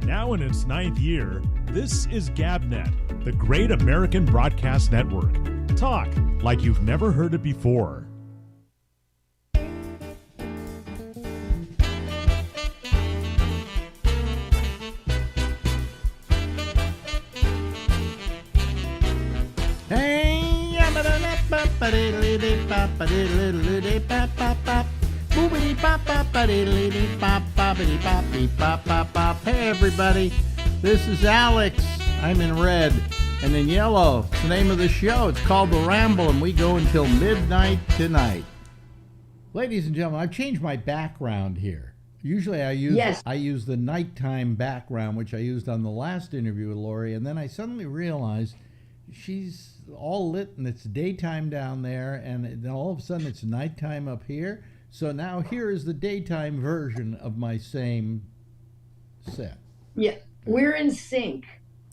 Now in its 9th year, this is GabNet, the Great American Broadcast Network. Talk like you've never heard it before. Hey everybody, this is Alex. I'm in red and in yellow. It's the name of the show. It's called The Ramble, and we go until midnight tonight. Ladies and gentlemen, I've changed my background here. Usually I use the nighttime background, which I used on the last interview with Lori, and then I suddenly realized she's all lit and it's daytime down there, and then all of a sudden it's nighttime up here. So now here is the daytime version of my same set. Yeah, we're in sync.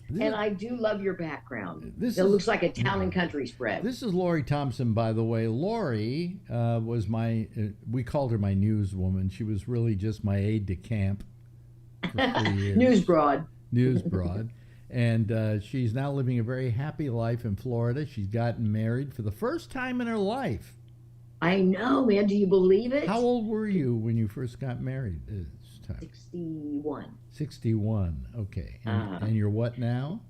And I do love your background. It looks like a town and country spread. This is Lori Thompson, by the way. Lori was we called her my newswoman. She was really just my aide de camp for 3 years. News broad. News broad. And she's now living a very happy life in Florida. She's gotten married for the first time in her life. I know, man. Do you believe it? How old were you when you first got married this time? 61. 61. Okay. And you're what now?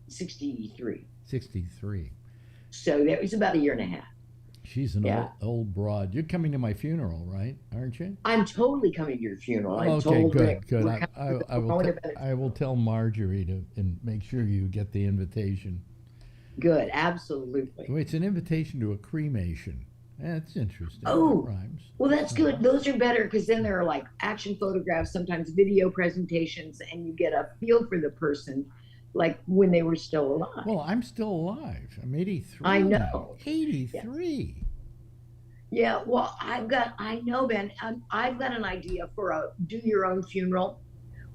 63. 63. So that was about a year and a half. She's an old broad. You're coming to my funeral, right? Aren't you? I'm totally coming to your funeral. Okay, good. I will tell Marjorie and make sure you get the invitation. Good, absolutely. It's an invitation to a cremation. That's interesting. Oh, that rhymes. Well, that's good. Those are better because then there are like action photographs, sometimes video presentations, and you get a feel for the person like when they were still alive. Well, I'm still alive. I'm 83. I know. Now. 83. Yeah, well, I know, Ben, I've got an idea for a do your own funeral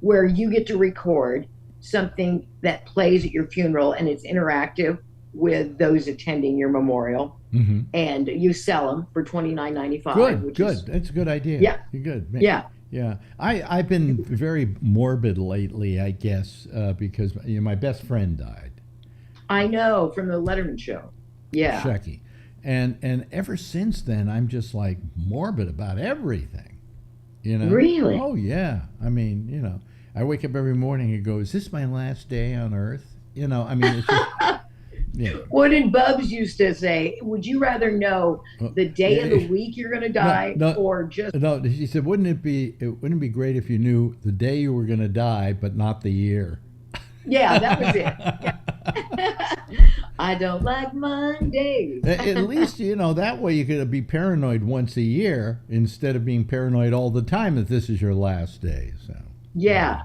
where you get to record something that plays at your funeral and it's interactive with those attending your memorial. Mm-hmm. And you sell them for $29.95. Good. That's a good idea. Yeah. You're good. Yeah. I've been very morbid lately, I guess, because my best friend died. I know, from the Letterman show. Yeah. Shecky. And ever since then, I'm just like morbid about everything. You know? Really? Oh, yeah. I mean, I wake up every morning and go, is this my last day on Earth? It's just... Yeah. What did Bubs used to say? Would you rather know the day of the week you're going to die, or just? No, he said, wouldn't it be great if you knew the day you were going to die, but not the year? Yeah, that was it. Yeah. I don't like Mondays. At least that way you could be paranoid once a year instead of being paranoid all the time that this is your last day. So yeah.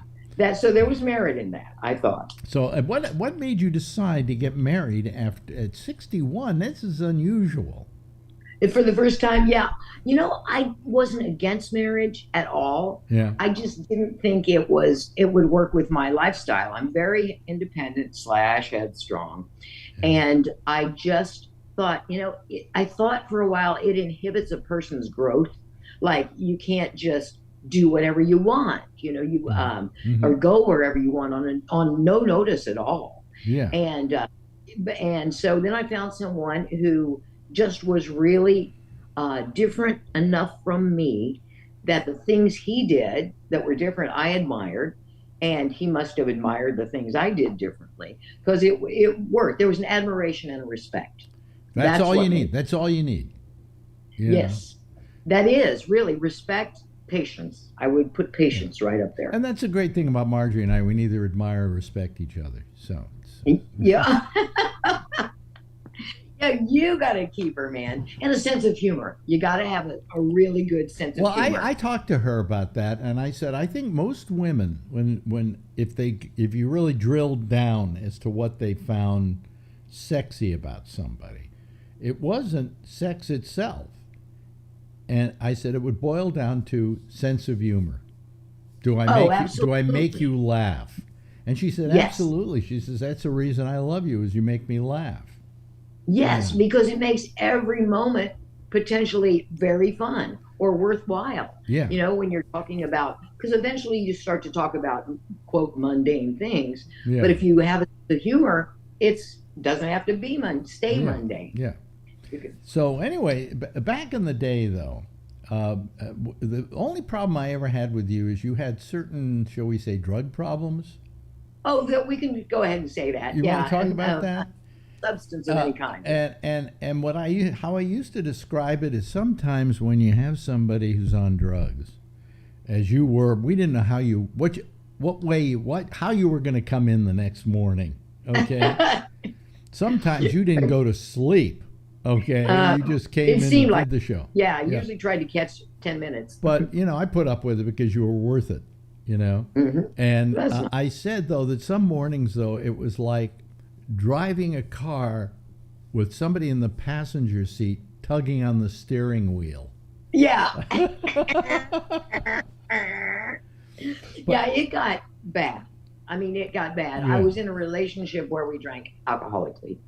So there was merit in that, I thought. So what made you decide to get married at 61? This is unusual. For the first time, yeah. I wasn't against marriage at all. Yeah. I just didn't think it would work with my lifestyle. I'm very independent / headstrong. Yeah. And I just thought, I thought for a while it inhibits a person's growth. Like you can't just do whatever you want, or go wherever you want on no notice at all. Yeah. And so then I found someone who just was really different enough from me that the things he did that were different, I admired, and he must have admired the things I did differently because it worked. There was an admiration and a respect. That's all you need. That's all you need. Yeah. Yes, that is really respect. Patience. I would put patience right up there. And that's a great thing about Marjorie and I. We neither admire or respect each other. So yeah. Yeah, you got to keep her, man. And a sense of humor. You got to have a really good sense of humor. Well, I talked to her about that, and I said, I think most women, if you really drilled down as to what they found sexy about somebody, it wasn't sex itself. And I said it would boil down to sense of humor. Do I make you laugh? And she said, yes. Absolutely. She says, that's the reason I love you, is you make me laugh. Yes, because it makes every moment potentially very fun. or worthwhile. Yeah. You know, when you're talking about, because eventually you start to talk about, quote, mundane things. Yeah. But if you have the humor, it's doesn't have to be stay Yeah. mundane. Yeah. So anyway, back in the day, though, the only problem I ever had with you is you had certain, shall we say, drug problems. Oh, we can go ahead and say that. You yeah, want to talk and, about that? Substance of any kind. And how I used to describe it is sometimes when you have somebody who's on drugs, as you were, we didn't know how you how you were going to come in the next morning. Okay. Sometimes you didn't go to sleep. Okay, you just came in and did the show. Yeah, I usually tried to catch 10 minutes. But I put up with it because you were worth it. Mm-hmm. And I said though that some mornings though it was like driving a car with somebody in the passenger seat tugging on the steering wheel. Yeah. Yeah, it got bad. I mean, it got bad. Yeah. I was in a relationship where we drank alcoholically.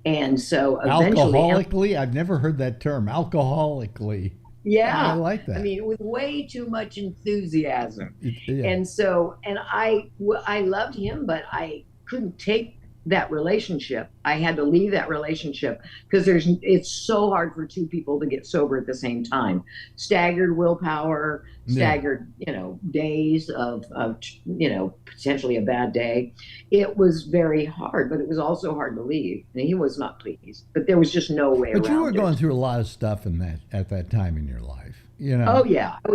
And so eventually... Alcoholically? I've never heard that term. Alcoholically. Yeah. I like that. I mean, with way too much enthusiasm. Yeah. And so, and I loved him, but I couldn't take that relationship. I had to leave that relationship because it's so hard for two people to get sober at the same time. Staggered willpower, staggered, days of potentially a bad day. It was very hard, but it was also hard to leave. And he was not pleased, but there was just no way around it. But you were going through a lot of stuff at that time in your life, Oh yeah, I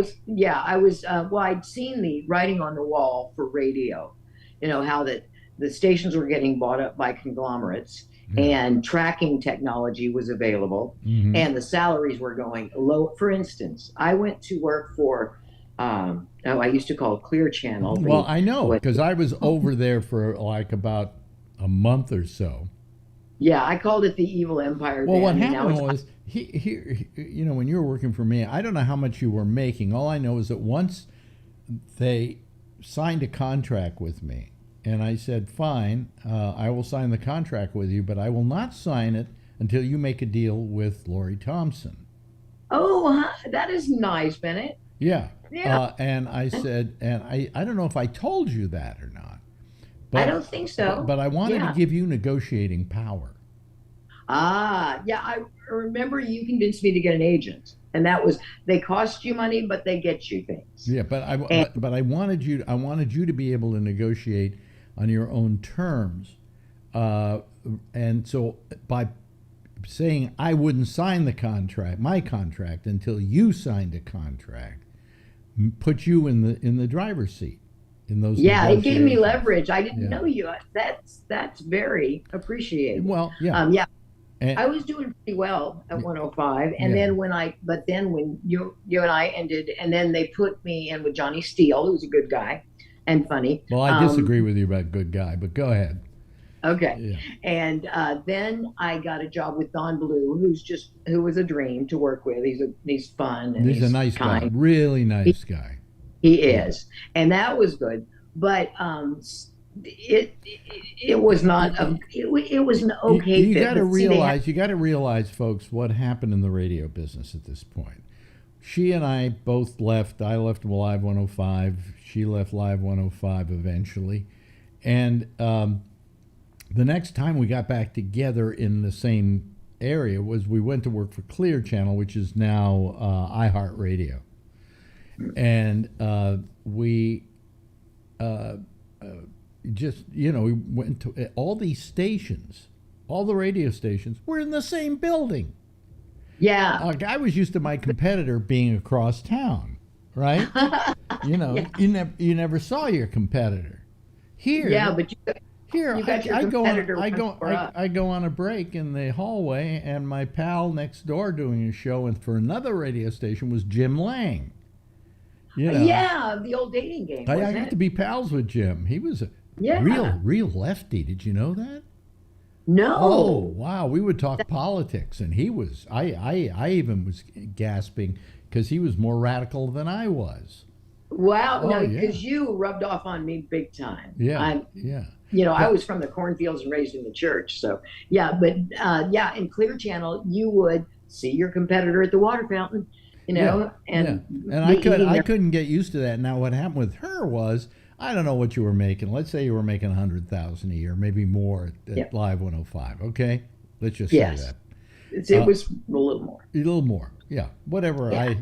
was. Well, I'd seen the writing on the wall for radio, how that the stations were getting bought up by conglomerates, and tracking technology was available, and the salaries were going low. For instance, I went to work for, I used to call it Clear Channel. Well, I know, because I was over there for like about a month or so. Yeah, I called it the Evil Empire. Well, what happened was, when you were working for me, I don't know how much you were making. All I know is that once they signed a contract with me, and I said, fine, I will sign the contract with you, but I will not sign it until you make a deal with Lori Thompson. Oh, that is nice, Bennett. Yeah. Yeah. And I said, and I don't know if I told you that or not. But, I don't think so. But I wanted to give you negotiating power. Yeah, I remember you convinced me to get an agent. And that was, they cost you money, but they get you things. Yeah, but I wanted you to be able to negotiate on your own terms, and so by saying I wouldn't sign my contract until you signed a contract, put you in the driver's seat in those. Yeah, it gave me leverage. I didn't know you. That's very appreciated. Well, yeah, yeah. And I was doing pretty well at 105, and then when you and I ended, and then they put me in with Johnny Steele, who's a good guy and funny. Well, I disagree with you about good guy, but go ahead. Okay. Yeah. And then I got a job with Don Blue, who was a dream to work with. He's fun. And he's a nice guy, really nice guy. He is, and that was good. But it was not it was an okay. You got to realize, folks, what happened in the radio business at this point. She and I both left. I left Live 105. She left Live 105 eventually, and the next time we got back together in the same area was we went to work for Clear Channel, which is now iHeartRadio, and we we went to all these stations, all the radio stations were in the same building. Yeah. I was used to my competitor being across town, right? You never saw your competitor. Here. Yeah, but I go on a break in the hallway, and my pal next door doing a show for another radio station was Jim Lang. Yeah, the old dating game. I got to be pals with Jim. He was a real lefty. Did you know that? No. Oh, wow. We would talk politics, and he was, I even was gasping because he was more radical than I was. Wow. Oh, no, because you rubbed off on me big time. Yeah. I was from the cornfields and raised in the church. So, in Clear Channel, you would see your competitor at the water fountain And I couldn't get used to that. Now what happened with her was, I don't know what you were making. Let's say you were making $100,000 a year, maybe more at Live 105. Okay, let's just say that. It was a little more. A little more, yeah. Whatever I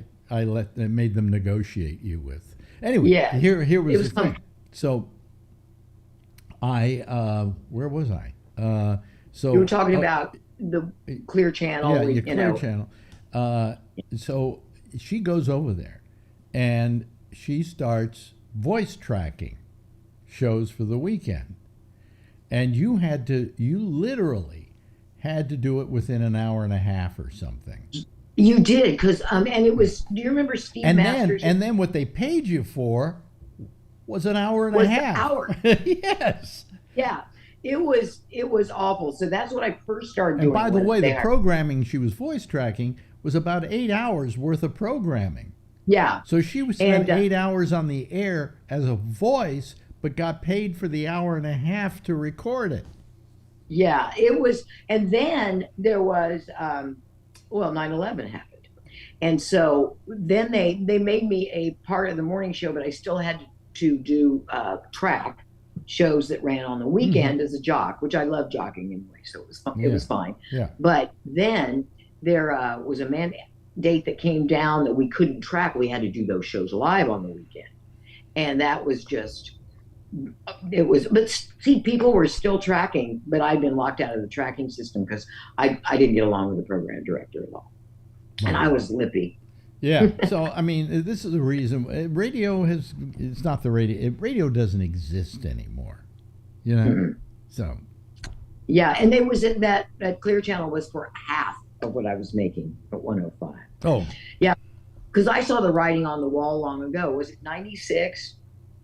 made them negotiate you with. Anyway, here was the thing. So where was I? So you were talking about the Clear Channel. Yeah, Clear Channel. So she goes over there, and she starts voice tracking shows for the weekend, and you literally had to do it within an hour and a half or something. You did, because and it was. Do you remember Steve Masters? And then what they paid you for was an hour and a half. An hour. Yes. Yeah. It was awful. So that's what I first started doing. And by the way, the programming she was voice tracking was about 8 hours worth of programming. Yeah. So she was spent 8 hours on the air as a voice, but got paid for the hour and a half to record it. Yeah, it was. And then there was, 9/11 happened. And so then they made me a part of the morning show, but I still had to do track shows that ran on the weekend as a jock, which I love jockeying anyway, so it was fun. It was fine. Yeah. But then there was a mandate that came down that we couldn't track. We had to do those shows live on the weekend, and that was just But see, people were still tracking, but I'd been locked out of the tracking system because I didn't get along with the program director at all, and I was lippy. Yeah. So, I mean, this is the reason radio it's not the radio. Radio doesn't exist anymore, you know? Mm-hmm. So. Yeah. And it was that Clear Channel was for half of what I was making at 105. Oh. Yeah. Because I saw the writing on the wall long ago. Was it 96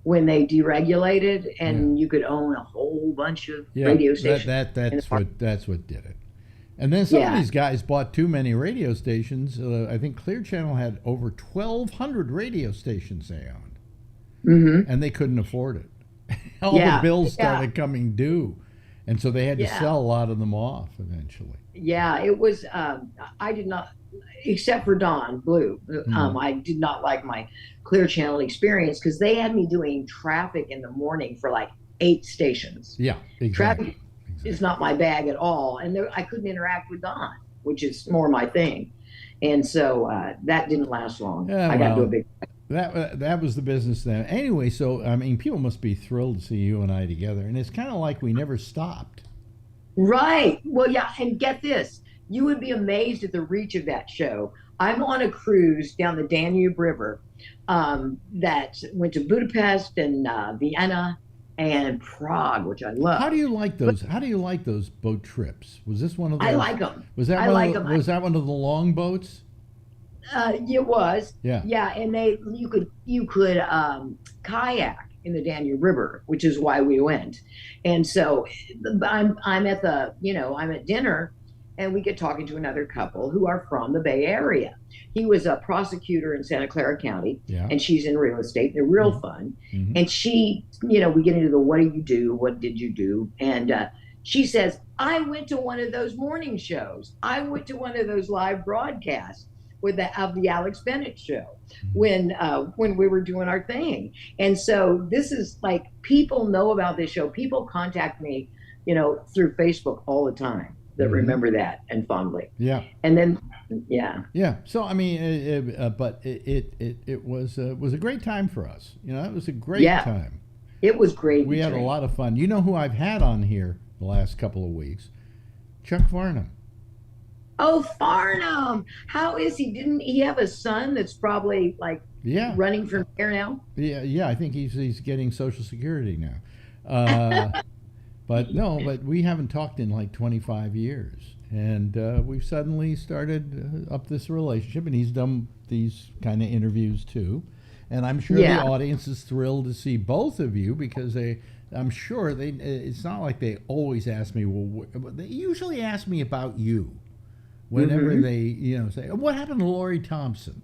when they deregulated and you could own a whole bunch of radio stations? That's what did it. And then some of these guys bought too many radio stations. I think Clear Channel had over 1,200 radio stations they owned, and they couldn't afford it. All the bills started coming due, and so they had to sell a lot of them off eventually. Yeah, it was. I did not, except for Dawn Blue. I did not like my Clear Channel experience because they had me doing traffic in the morning for like 8 stations. Yeah, exactly. Traffic is not my bag at all, and I couldn't interact with Don, which is more my thing, and so that didn't last long. I got to do a big. That was the business then. Anyway, so I mean, people must be thrilled to see you and I together, and it's kind of like we never stopped. Right. Well, yeah, and get this, you would be amazed at the reach of that show. I'm on a cruise down the Danube River that went to Budapest and Vienna and Prague, which I love. How do you like those? How do you like those boat trips? Was this one of those? I like them. Was that was that one of the long boats? It was. Yeah. Yeah, and you could kayak in the Danube River, which is why we went. And so I'm at I'm at dinner, and we get talking to another couple who are from the Bay Area. He was a prosecutor in Santa Clara County, and she's in real estate. They're real fun. Mm-hmm. And she, we get into the, what do you do? What did you do? And she says, I went to one of those morning shows. I went to one of those live broadcasts of the Alex Bennett show when we were doing our thing. And so this is like, people know about this show. People contact me, through Facebook all the time that remember that and fondly. Yeah. And then, Yeah. So, I mean, but it was a great time for us. It was a great time. It was great. We had a lot of fun. You know who I've had on here the last couple of weeks? Chuck Farnham. Oh, Farnham. How is he? Didn't he have a son that's probably like running for mayor now? Yeah. I think he's getting Social Security now. But we haven't talked in like 25 years. And we've suddenly started up this relationship, and he's done these kind of interviews too. And I'm sure the audience is thrilled to see both of you because I'm sure it's not like they always ask me, they usually ask me about you whenever they, say, what happened to Lori Thompson?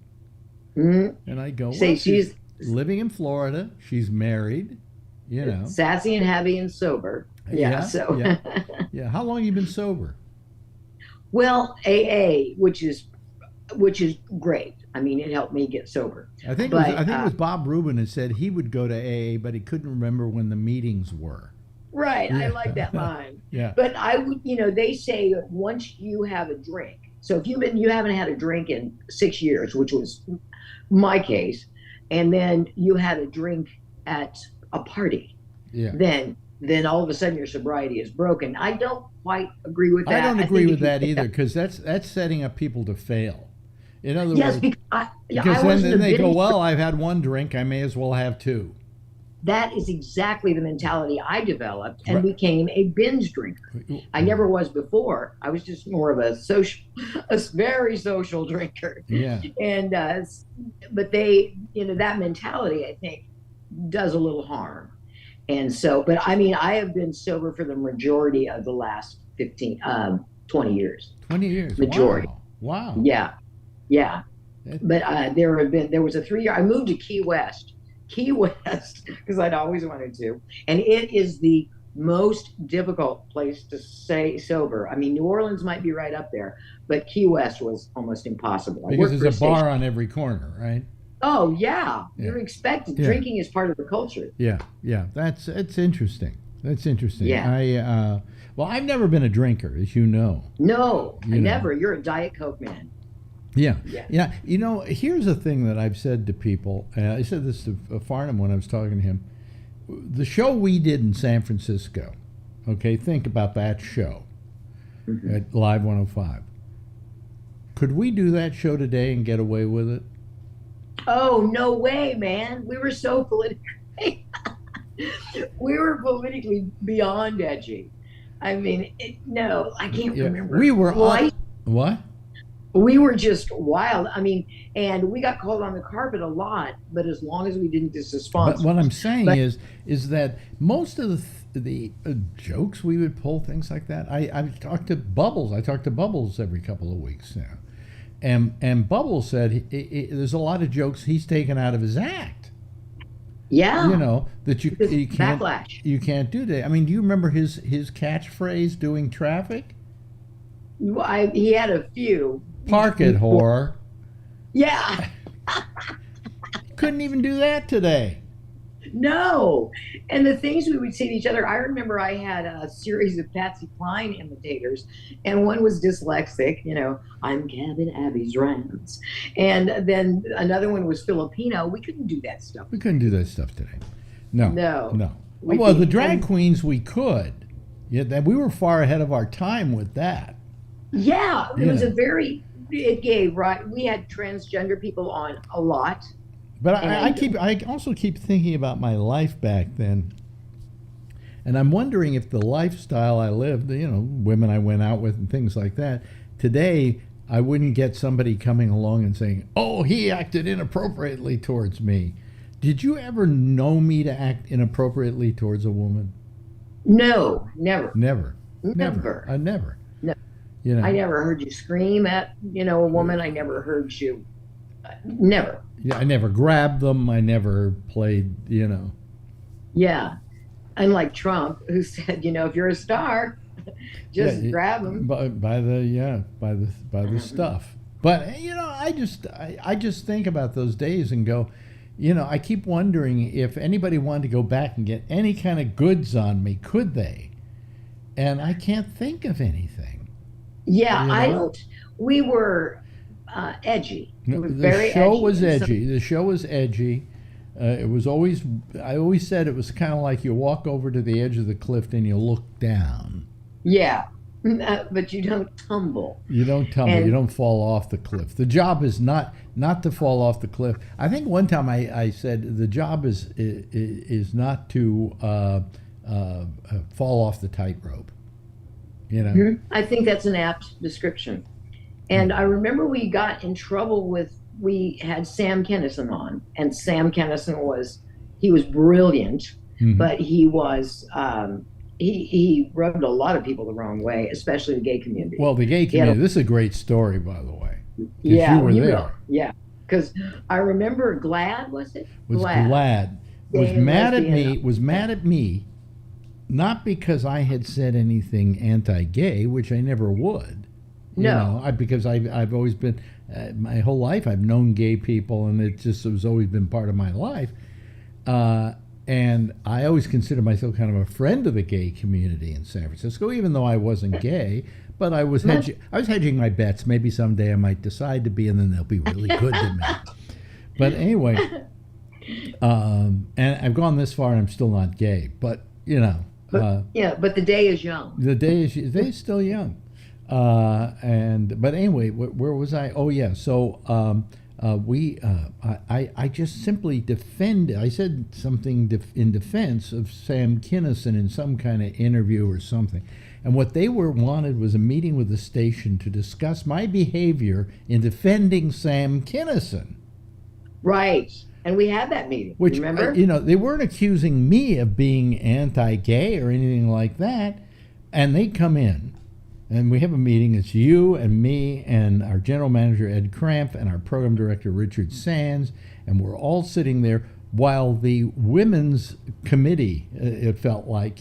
Mm-hmm. And I go, she's living in Florida. She's married, Sassy and happy and sober. Yeah. How long have you been sober? Well, AA, which is great. I mean, it helped me get sober. I think it was Bob Rubin that said he would go to AA, but he couldn't remember when the meetings were. Right. Yeah. I like that line. Yeah. But I would, they say that once you have a drink, so if you haven't had a drink in 6 years, which was my case, and then you had a drink at a party, yeah, then all of a sudden your sobriety is broken. I don't quite agree with that. I don't agree with that either, because that's setting up people to fail. In other words, because then they go, well, I've had one drink, I may as well have two. That is exactly the mentality I developed and became a binge drinker. I never was before. I was just more of a very social drinker. Yeah. And but that mentality, I think, does a little harm. And so, but I mean, I have been sober for the majority of the last 20 years. 20 years. Majority. Wow. Yeah. Yeah. But there was a 3-year, I moved to Key West, because I'd always wanted to. And it is the most difficult place to stay sober. I mean, New Orleans might be right up there, but Key West was almost impossible. Because there's a bar on every corner, right? Oh, yeah. You're expected. Yeah. Drinking is part of the culture. Yeah, yeah. It's interesting. That's interesting. Yeah. I've never been a drinker, as you know. No, never. You're a Diet Coke man. Yeah. Yeah. Here's the thing that I've said to people. I said this to Farnham when I was talking to him. The show we did in San Francisco, okay, think about that show at Live 105. Could we do that show today and get away with it? Oh, no way, man. We were so politically we were politically beyond edgy. I mean, no, I can't remember. We were what? We were just wild. I mean, and we got called on the carpet a lot, but as long as we didn't disrespect. But what I'm saying is that most of the jokes we would pull, things like that. I talked to Bubbles. I talk to Bubbles every couple of weeks now, and Bubbles said there's a lot of jokes he's taken out of his act. Yeah, that you can't backlash. You can't do that. I mean, do you remember his catchphrase doing traffic? He had a few. Park it, whore. Yeah. Couldn't even do that today. No. And the things we would say to each other, I remember I had a series of Patsy Cline imitators, and one was dyslexic, I'm Gavin Abby's Rams. And then another one was Filipino. We couldn't do that stuff. We couldn't do that stuff today. No. Well, the drag queens we could. Yeah, we were far ahead of our time with that. Yeah, it was we had transgender people on a lot. But I also keep thinking about my life back then, and I'm wondering if the lifestyle I lived, women I went out with and things like that, today I wouldn't get somebody coming along and saying, "Oh, he acted inappropriately towards me." Did you ever know me to act inappropriately towards a woman? No, never. Never. Never. Never. No. I never heard you scream at, a woman. I never heard you. Never. Yeah, I never grabbed them. I never played, Yeah. Unlike Trump, who said, if you're a star, just grab them. By the stuff. But, I just think about those days and go, I keep wondering if anybody wanted to go back and get any kind of goods on me, could they? And I can't think of anything. Yeah, I don't. We were edgy. We were very edgy. The show was edgy. It was always. I always said it was kind of like you walk over to the edge of the cliff and you look down. Yeah, but you don't tumble. You don't tumble. You don't fall off the cliff. The job is not to fall off the cliff. I think one time I said the job is not to fall off the tightrope. I think that's an apt description. And I remember we got in trouble we had Sam Kinison on, and Sam Kinison was brilliant, but he was, he rubbed a lot of people the wrong way, especially the gay community. Well, the gay community, this is a great story, by the way. Yeah. You were there. Yeah. Because I remember Glad, was it? Glad. Was mad at me. Not because I had said anything anti-gay, which I never would, No. Because I've always been, my whole life I've known gay people, and it just has always been part of my life. And I always consider myself kind of a friend of the gay community in San Francisco, even though I wasn't gay. But I was hedging my bets. Maybe someday I might decide to be, and then they'll be really good to me. But anyway, and I've gone this far, and I'm still not gay. But but the day is young. The day is still young. But anyway, where was I? Oh yeah. So I just simply defended. I said something in defense of Sam Kinison in some kind of interview or something. And what they wanted was a meeting with the station to discuss my behavior in defending Sam Kinison. Right. And we had that meeting. Which, remember? They weren't accusing me of being anti-gay or anything like that. And they come in, and we have a meeting. It's you and me and our general manager, Ed Krampf, and our program director, Richard Sands. And we're all sitting there while the women's committee, it felt like,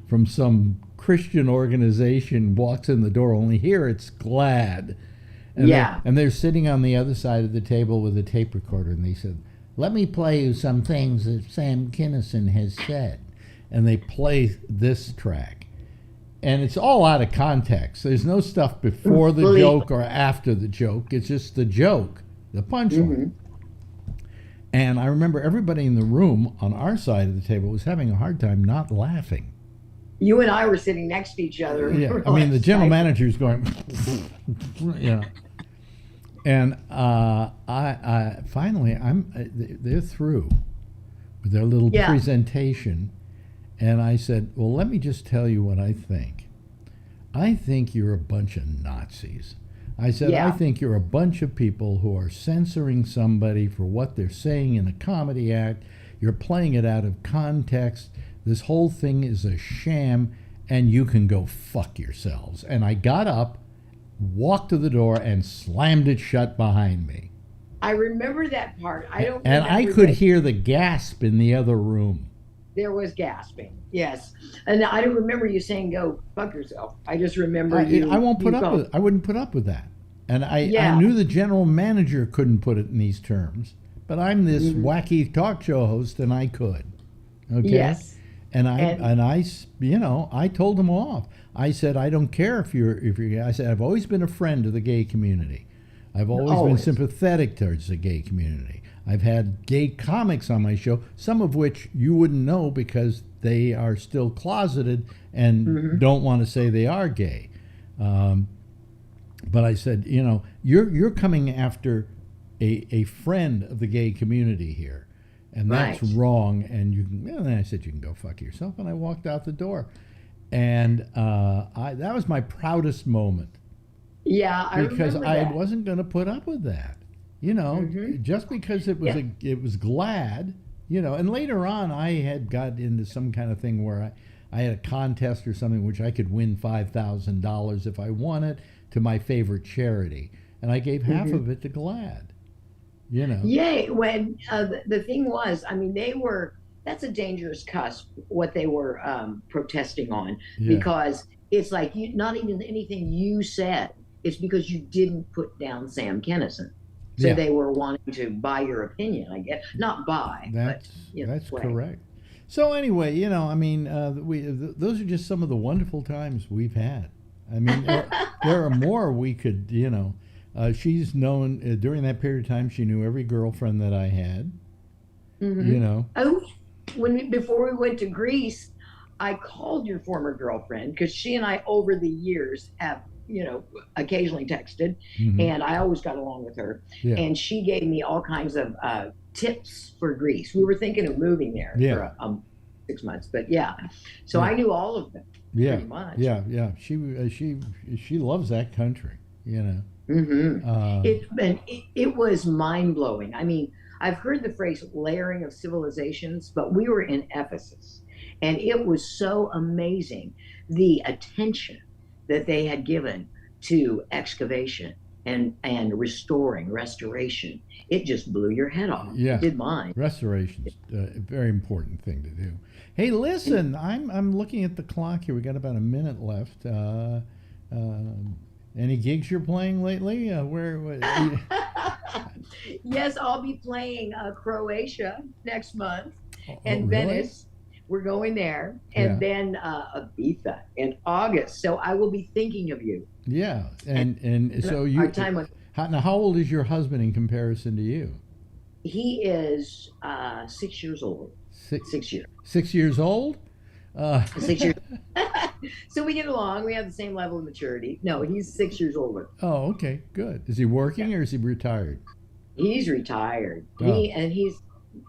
from some Christian organization walks in the door, only here it's GLAAD. And they're sitting on the other side of the table with a tape recorder, and they said, "Let me play you some things that Sam Kinison has said." And they play this track. And it's all out of context. There's no stuff before the joke or after the joke. It's just the joke, the punchline. And I remember everybody in the room on our side of the table was having a hard time not laughing. You and I were sitting next to each other. Yeah, I mean, the general manager's going, And I finally, they're through with their little presentation. And I said, well, let me just tell you what I think. I think you're a bunch of Nazis. I said, I think you're a bunch of people who are censoring somebody for what they're saying in a comedy act. You're playing it out of context. This whole thing is a sham, and you can go fuck yourselves. And I got up, walked to the door, and slammed it shut behind me. I remember that part. And I could hear the gasp in the other room. There was gasping, yes. And I don't remember you saying, "Go fuck yourself." I just remember I wouldn't put up with that. And I knew the general manager couldn't put it in these terms, but I'm this wacky talk show host, and I could. Okay. Yes. And I told them off. I said, I don't care if you're gay. I said, I've always been a friend of the gay community. I've always been sympathetic towards the gay community. I've had gay comics on my show, some of which you wouldn't know because they are still closeted and don't want to say they are gay. But I said, you're coming after a friend of the gay community here. And that's wrong. And I said, you can go fuck yourself. And I walked out the door. And that was my proudest moment. Yeah, I because remember I that. wasn't going to put up with that. Just because it was it was GLAAD, and later on I had got into some kind of thing where I had a contest or something which I could win $5,000 if I won it to my favorite charity. And I gave half of it to GLAAD. Yay. When the thing was, that's a dangerous cusp, what they were protesting on, because it's like not even anything you said. It's because you didn't put down Sam Kinison. So they were wanting to buy your opinion, I guess. Not buy, that's correct. So anyway, those are just some of the wonderful times we've had. I mean, there are more we could, she's known, during that period of time, she knew every girlfriend that I had, Oh, before we went to Greece, I called your former girlfriend because she and I, over the years, have, occasionally texted, and I always got along with her. Yeah. And she gave me all kinds of tips for Greece. We were thinking of moving there for 6 months, but so I knew all of them pretty much. Yeah. She loves that country, It was mind blowing. I mean, I've heard the phrase layering of civilizations, but we were in Ephesus, and it was so amazing the attention that they had given to excavation and restoration. It just blew your head off. Yeah, it did mine. Restoration's a very important thing to do. Hey, listen, I'm looking at the clock here. We got about a minute left. Any gigs you're playing lately? Yes, I'll be playing Croatia next month, Oh, and really? Venice. We're going there, Yeah. and then Ibiza in August. So I will be thinking of you. Yeah. And And so our you, time on, how old is your husband in comparison to you? he is 6 years old. Six, 6 years. 6 years old? Uh, 6 years. So we get along. We have the same level of maturity. No, he's 6 years older. oh, okay, good. Is he Yeah, working or is he retired? he's retired. Oh,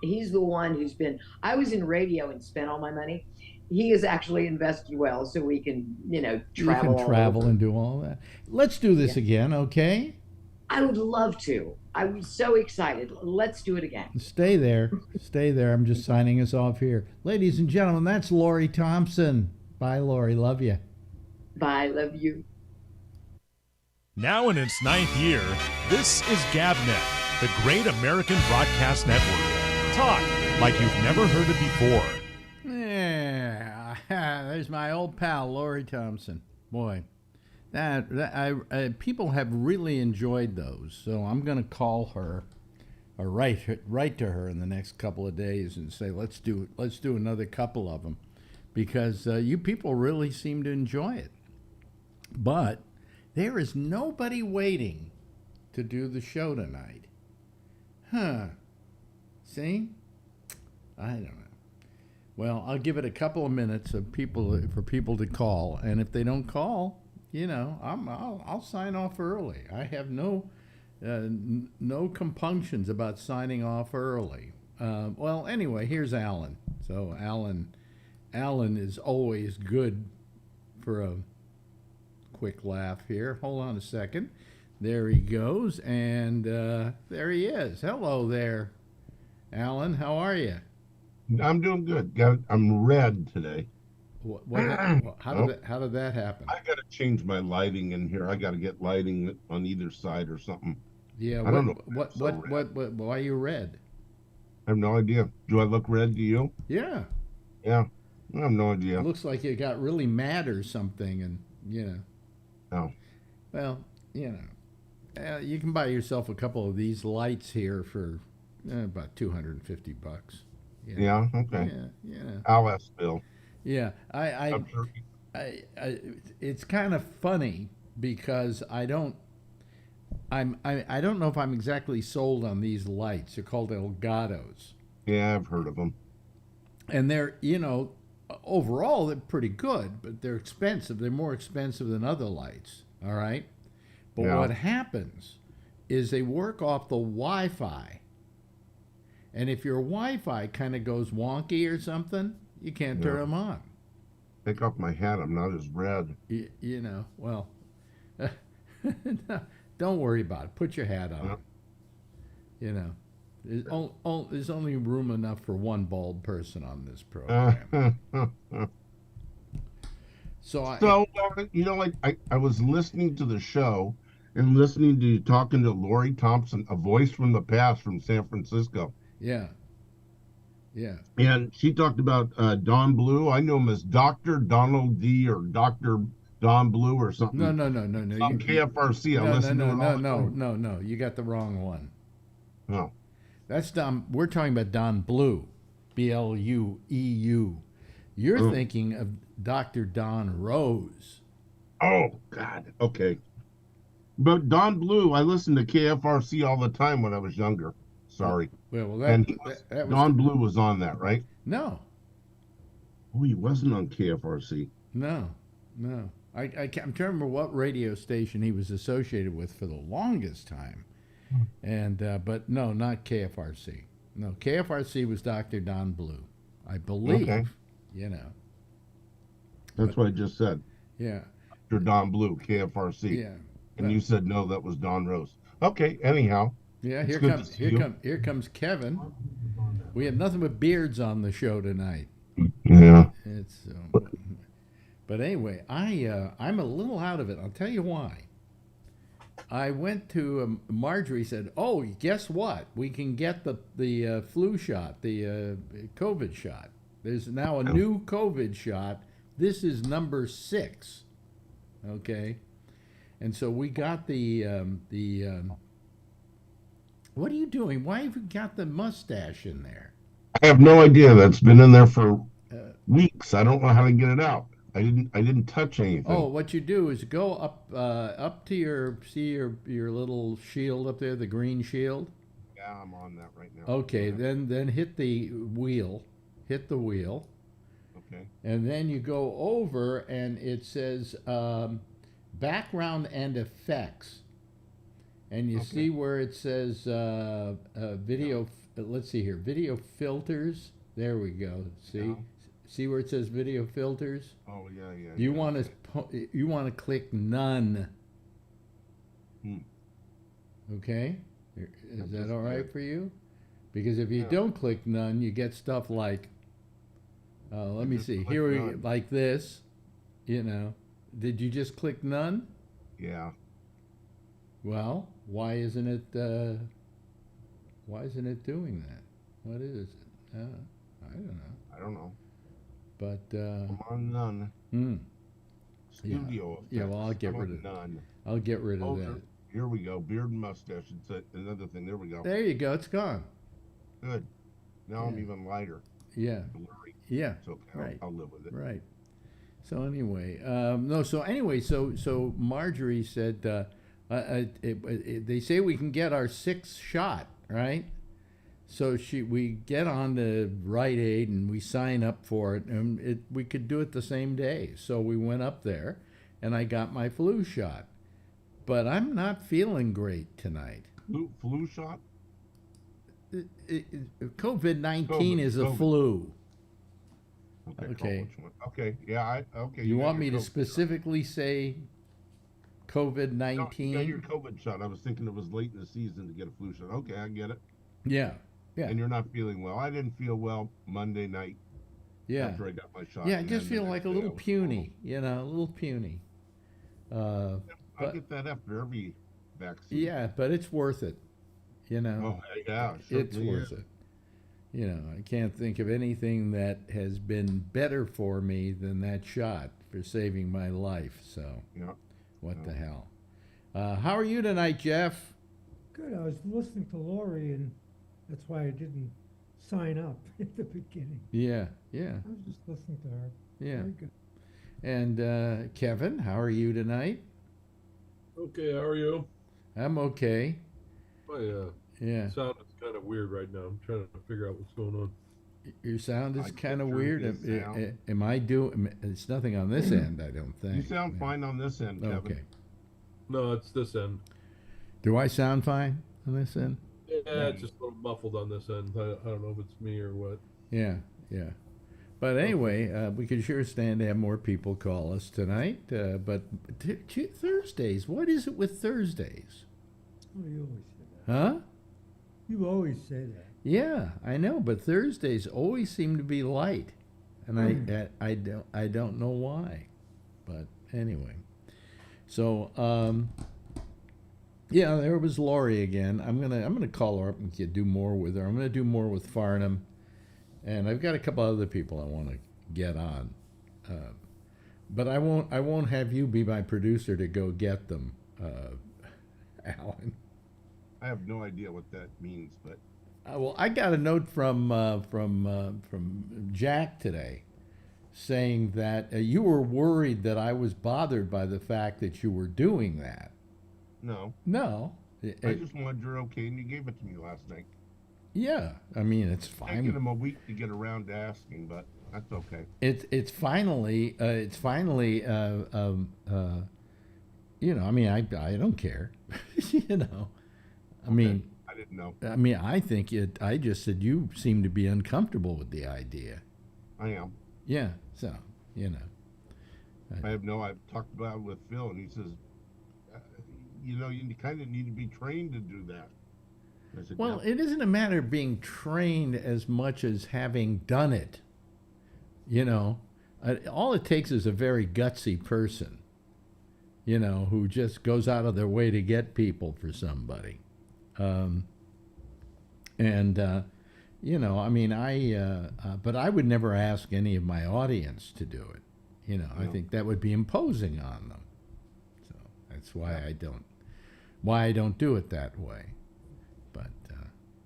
He's the one who's been. I was in radio and spent all my money. He has actually invested well, so we can you can travel all travel over. and do all that. Let's do Yeah, this again, okay? I would love to. I was so excited. Let's do it again. Stay there. Stay there. I'm just signing us off here. Ladies and gentlemen, that's Lori Thompson. Bye, Lori. Love you. Bye. Love you. Now in its ninth year, this is GabNet, the Great American Broadcast Network. Talk like you've never heard it before. Yeah, there's my old pal, Lori Thompson. Boy, people have really enjoyed those. So I'm going to call her or write to her in the next couple of days and say let's do another couple of them because you people really seem to enjoy it. But there is nobody waiting to do the show tonight. Huh. See? I don't know. Well, I'll give it a couple of minutes for people to call, and if they don't call, I'll sign off early. I have no compunctions about signing off early. Well, anyway, here's Alan. So Alan is always good for a quick laugh here. Hold on a second. There he goes, and there he is. Hello there, Alan. How are you? I'm doing good. I'm red today. How did that happen? I got to change my lighting in here. I got to get lighting on either side or something. Yeah. I don't know. What? Why are you red? I have no idea. Do I look red to you? Yeah. Yeah. I have no idea. It looks like you got really mad or something, and Oh. Well, you can buy yourself a couple of these lights here for about $250. Yeah. Okay. Yeah. I'll ask Bill. Yeah. I'm sure. It's kind of funny because I don't know if I'm exactly sold on these lights. They're called Elgatos. Yeah, I've heard of them. And they're, overall they're pretty good, but they're expensive. They're more expensive than other lights. All right. But Yeah. what happens is they work off the Wi-Fi. And if your Wi-Fi kind of goes wonky or something, you can't turn Yeah. them on. Take off my hat. I'm not as red. Well, don't worry about it. Put your hat on. There's only room enough for one bald person on this program. So I was listening to the show and listening to you talking to Lori Thompson, a voice from the past from San Francisco. Yeah. And she talked about Don Blue. I know him as Dr. Donald D or Dr. Don Blue or something. No. On KFRC. I listened to it all the time. No. You got the wrong one. No. That's Don. We're talking about Don Blue, BLUEU. You're thinking of Dr. Don Rose. Oh, God. Okay. But Don Blue, I listened to KFRC all the time when I was younger. Sorry. Well, That was Don Blue was on that, right? No. Oh, he wasn't on KFRC. No. I'm trying to remember what radio station he was associated with for the longest time. And but no, not KFRC. No, KFRC was Dr. Don Blue, I believe. Okay. That's what I just said. Yeah. Dr. Don Blue, KFRC. Yeah. And you said no, that was Don Rose. Okay, anyhow. Yeah, It's here comes Kevin. We have nothing but beards on the show tonight. Yeah. It's but anyway, I'm a little out of it. I'll tell you why. I went to Marjorie said, "Oh, guess what? We can get the flu shot, the COVID shot. There's now a new COVID shot. This is number 6." Okay. And so we got what are you doing? Why have you got the mustache in there? I have no idea. That's been in there for Uh, weeks. I don't know how to get it out. I didn't touch oh, anything. what you do is go up to your little shield up there, the green shield. Yeah, I'm on that right now. Okay, then hit the wheel, hit the wheel, Okay. and then you go over and it says background and effects, and you Okay. see where it says video. Let's see here, video filters. There we go. See, Yeah. see where it says video filters. Oh yeah, yeah. You yeah, want okay. to you want to click none. Hmm. Okay, is That that just all right did. for you? Because if you Yeah. don't click none, you get stuff like, let me just see, click here we none. like this. You know, did you just click none? Yeah. Well, why isn't it? Why isn't it doing that? What is it? I don't know. I don't know. But Come on, none. hmm, yeah, Studio effects. yeah. Well, I'll get How rid about of. none. I'll get rid of Oh, that. here we go. Beard and mustache. It's another thing. There we go. There you go. It's gone. Good. Now I'm Yeah. even lighter. Yeah, Blurry. yeah. It's okay. Right. I'll live with it. Right. So anyway, no. So anyway, so Marjorie said they say we can get our sixth shot, right? So we get on the Rite Aid and we sign up for it, and we could do it the same day. So we went up there, and I got my flu shot, but I'm not feeling great tonight. Flu shot? COVID-19 is a COVID. flu. Okay. Okay. call which one. Okay. Yeah. Okay. You got want your me to COVID shot. specifically say No, you got COVID-19? your COVID shot. I was thinking it was late in the season to get a flu shot. Okay, I get it. Yeah, yeah, And you're not feeling well. I didn't feel well Monday night yeah. after I got my shot. Yeah, I and just then the feel next like a day I little was puny, you know, a little puny. normal. I But get that after every vaccine. yeah, but it's worth it, you know. Oh, yeah. It's certainly worth is. it. You know, I can't think of anything that has been better for me than that shot for saving my life. So, Yeah. what the Yeah. hell? How are you tonight, Jeff? Good. I was listening to Lori, and that's why I didn't sign up at the beginning. Yeah, yeah, I was just listening to her. yeah. Very good. And Kevin, how are you tonight? Okay, how are you? I'm okay. My Yeah. sound is kind of weird right now. I'm trying to figure out what's going on. Your sound is I kind of can't weird. hear his sound. Am I doing? It's nothing on this end, I don't think. You sound fine on this end, Kevin. Okay. No, it's this end. Do I sound fine on this end? Yeah, it's just a little muffled on this end. I don't know if it's me or what. Yeah, yeah. But anyway, we could sure stand to have more people call us tonight. But Thursdays, what is it with Thursdays? Oh, you always say that. Huh? You always say that. Yeah, I know, but Thursdays always seem to be light, and I don't know why, but anyway. So yeah, there was Lori again. I'm gonna call her up and do more with her. I'm gonna do more with Farnham, and I've got a couple other people I want to get on, but I won't have you be my producer to go get them, Alan. I have no idea what that means, but Well, I got a note from Jack today, saying that you were worried that I was bothered by the fact that you were doing that. no. No, I just wanted your okay, and you gave it to me last night. yeah, I mean it's Taking fine. him a week to get around to asking, but that's okay. It's finally you know. I mean I don't care, you know. I mean. I didn't know. I mean, I think it. I just said you seem to be uncomfortable with the idea. I am. Yeah, so you know. I have no. I've talked about it with Phil, and he says, you know, you kind of need to be trained to do that. I said, Well, yeah. it isn't a matter of being trained as much as having done it. You know, all it takes is a very gutsy person, you know, who just goes out of their way to get people for somebody. You know, I mean, but I would never ask any of my audience to do it. You know, I No. think that would be imposing on them. So I That's why I don't do it that way. But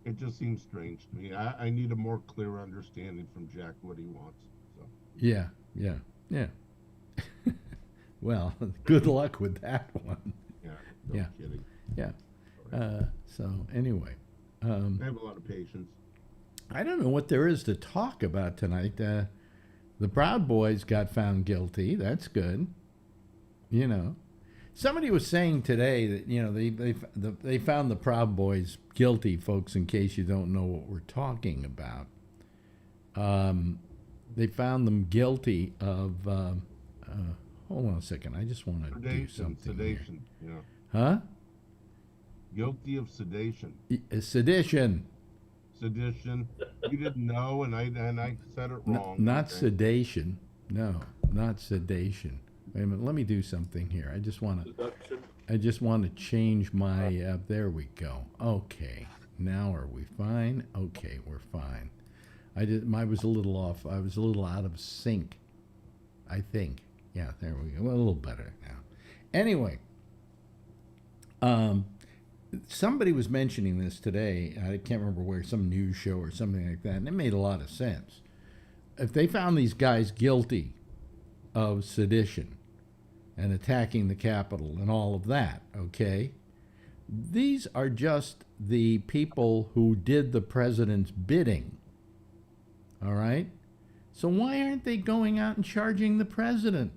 It just seems strange to me. I need a more clear understanding from Jack what he wants. So yeah. Well, good luck with that one. yeah, no Yeah. kidding. Yeah. So anyway, I have a lot of patience. I don't know what there is to talk about tonight. The Proud Boys got found guilty. That's good. You know, somebody was saying today that they found the Proud Boys guilty, folks. In case you don't know what we're talking about, they found them guilty of. Hold on a second. I just want to do something. Sedation. Yeah. Huh? Guilty of sedation. Sedition. Sedition. You didn't know, and I said it wrong. Not okay? sedation. No, not sedation. Wait a minute. Let me do something here. I just want to change my. There we go. Okay. Now are we fine? Okay, we're fine. I was a little off. I was a little out of sync, I think. Yeah, there we go. Well, a little better now. Anyway, somebody was mentioning this today. I can't remember where, some news show or something like that, and it made a lot of sense. If they found these guys guilty of sedition and attacking the Capitol and all of that, okay, these are just the people who did the president's bidding, all right? So why aren't they going out and charging the president?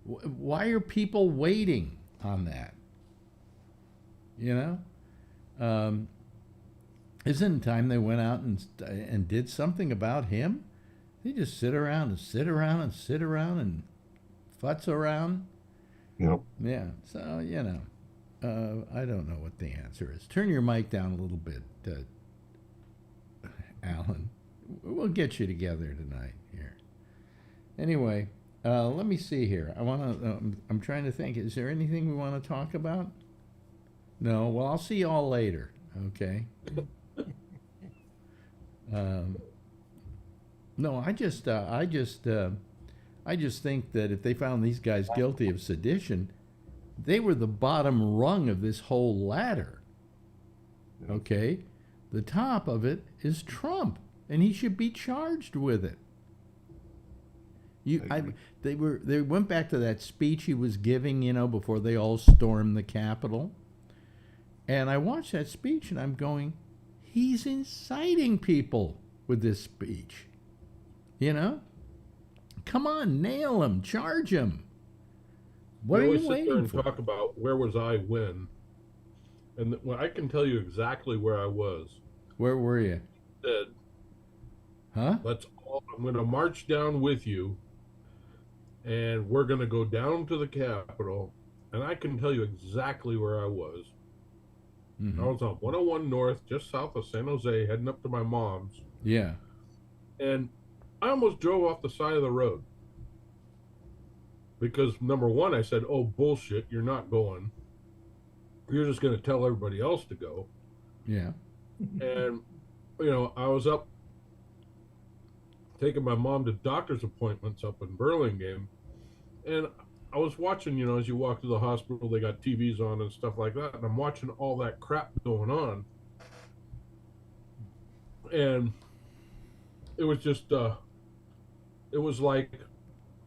Why are people waiting on that? You know? Isn't it time they went out and did something about him? They just sit around and sit around and sit around and futz around. Yep. Yeah, so, you know, I don't know what the answer is. Turn your mic down a little bit, Alan. We'll get you together tonight here. Anyway, let me see here. I'm trying to think. Is there anything we want to talk about? No. Well, I'll see you all later. Okay. No, I just think that if they found these guys guilty of sedition, they were the bottom rung of this whole ladder. Okay, the top of it is Trump, and he should be charged with it. They went back to that speech he was giving, you know, before they all stormed the Capitol. And I watched that speech, and I'm going, he's inciting people with this speech. You know? Come on, nail him, charge him. What are you waiting for? We always sit there and talk about where was I when. And well, I can tell you exactly where I was. Where were you? Said, huh? I'm going to march down with you, and we're going to go down to the Capitol, and I can tell you exactly where I was. Mm-hmm. I was on 101 North, just south of San Jose, heading up to my mom's. Yeah. And I almost drove off the side of the road. Because, number one, I said, oh, bullshit, you're not going. You're just going to tell everybody else to go. Yeah. And, you know, I was up taking my mom to doctor's appointments up in Burlingame. And I was watching, you know, as you walk to the hospital, they got TVs on and stuff like that. And I'm watching all that crap going on. And it was just, it was like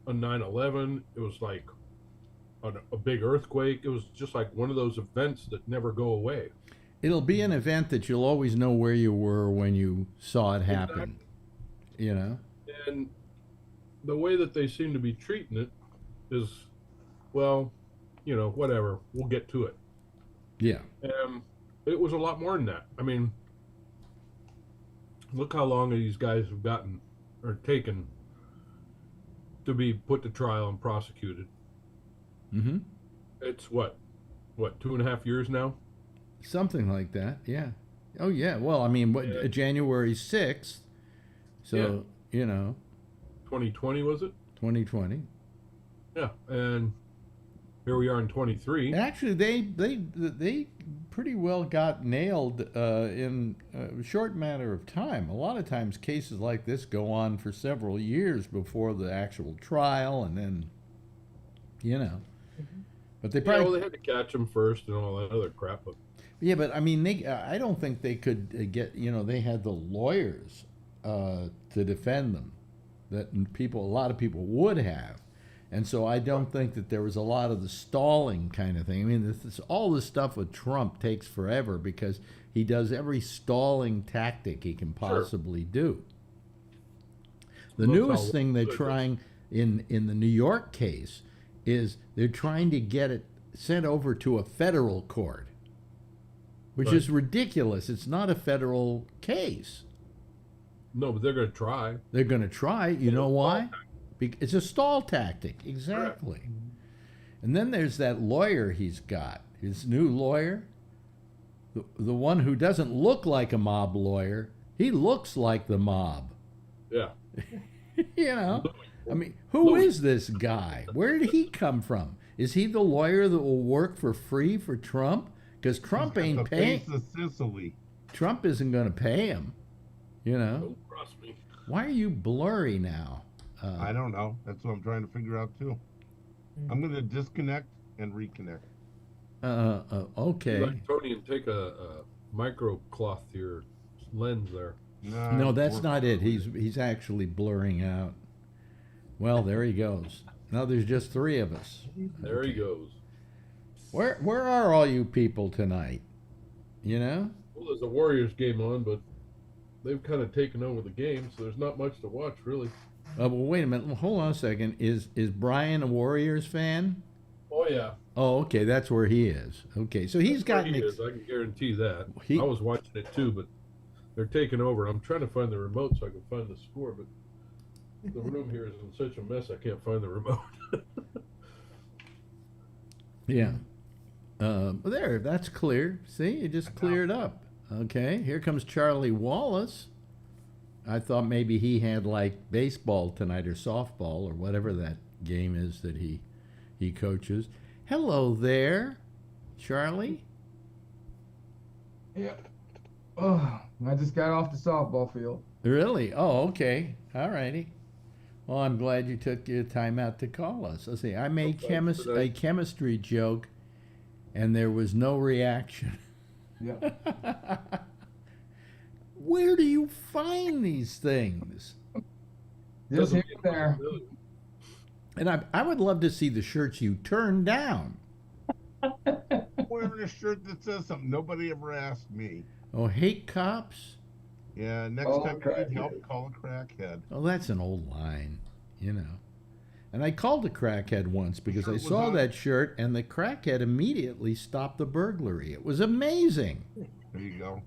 a 9/11. It was like a big earthquake. It was just like one of those events that never go away. It'll be an event that you'll always know where you were when you saw it happen. Exactly. You know? And the way that they seem to be treating it is, well, you know, whatever. We'll get to it. Yeah. It was a lot more than that. I mean, look how long these guys have gotten or taken to be put to trial and prosecuted. Mm-hmm. It's what, 2.5 years now? Something like that, yeah. Oh, yeah. Well, I mean, January 6th. So, yeah. You know. 2020, was it? 2020. Yeah, and here we are in 23. Actually, they pretty well got nailed in a short matter of time. A lot of times cases like this go on for several years before the actual trial, and then, you know. But they Yeah, probably well, they had to catch him first and all that other crap. But yeah, but I mean, I don't think they could get. They had the lawyers to defend them that a lot of people would have, and so I don't think that there was a lot of the stalling kind of thing. I mean, all this stuff with Trump takes forever because he does every stalling tactic he can possibly do. The Looks newest all thing they're good. trying in the New York case is they're trying to get it sent over to a federal court, which Right. is ridiculous. It's not a federal case. no, but they're going to try. They're going to try. You know why? It's a stall tactic. Exactly. And then there's that lawyer he's got, his new lawyer, the one who doesn't look like a mob lawyer. He looks like the mob. Yeah. I mean, who is this guy? Where did he come from? Is he the lawyer that will work for free for Trump? Because Trump He's got ain't the paying. face of Sicily. Trump isn't going to pay him. Don't trust me. Why are you blurry now? I don't know. That's what I'm trying to figure out too. I'm going to disconnect and reconnect. Okay. Like Tony, and take a micro cloth to your lens there. No, that's not it. He's actually blurring out. Well, there he goes. Now there's just three of us. There he goes. Where are all you people tonight? Well, there's a Warriors game on, but they've kind of taken over the game, so there's not much to watch, really. Well, wait a minute. Hold on a second. Is Brian a Warriors fan? Oh, yeah. Oh, okay. That's where he is. Okay, so he's got He is, I can guarantee that. I was watching it too, but they're taking over. I'm trying to find the remote so I can find the score, but the room here is in such a mess I can't find the remote. Yeah. There, that's clear. See, it just cleared up. Okay, here comes Charlie Wallace. I thought maybe he had like baseball tonight or softball or whatever that game is that he coaches. Hello there, Charlie. Yeah. Oh, I just got off the softball field. Really? Oh, okay. All righty. Well, I'm glad you took your time out to call us. Let's see. I made a chemistry joke, and there was no reaction. Yeah. Where do you find these things? Just here and there. And I would love to see the shirts you turned down. Wearing a shirt that says something. Nobody ever asked me. Oh, hate cops? Yeah, next time you need help, call a crackhead. Oh, that's an old line, And I called a crackhead once because I saw that shirt, and the crackhead immediately stopped the burglary. It was amazing. There you go.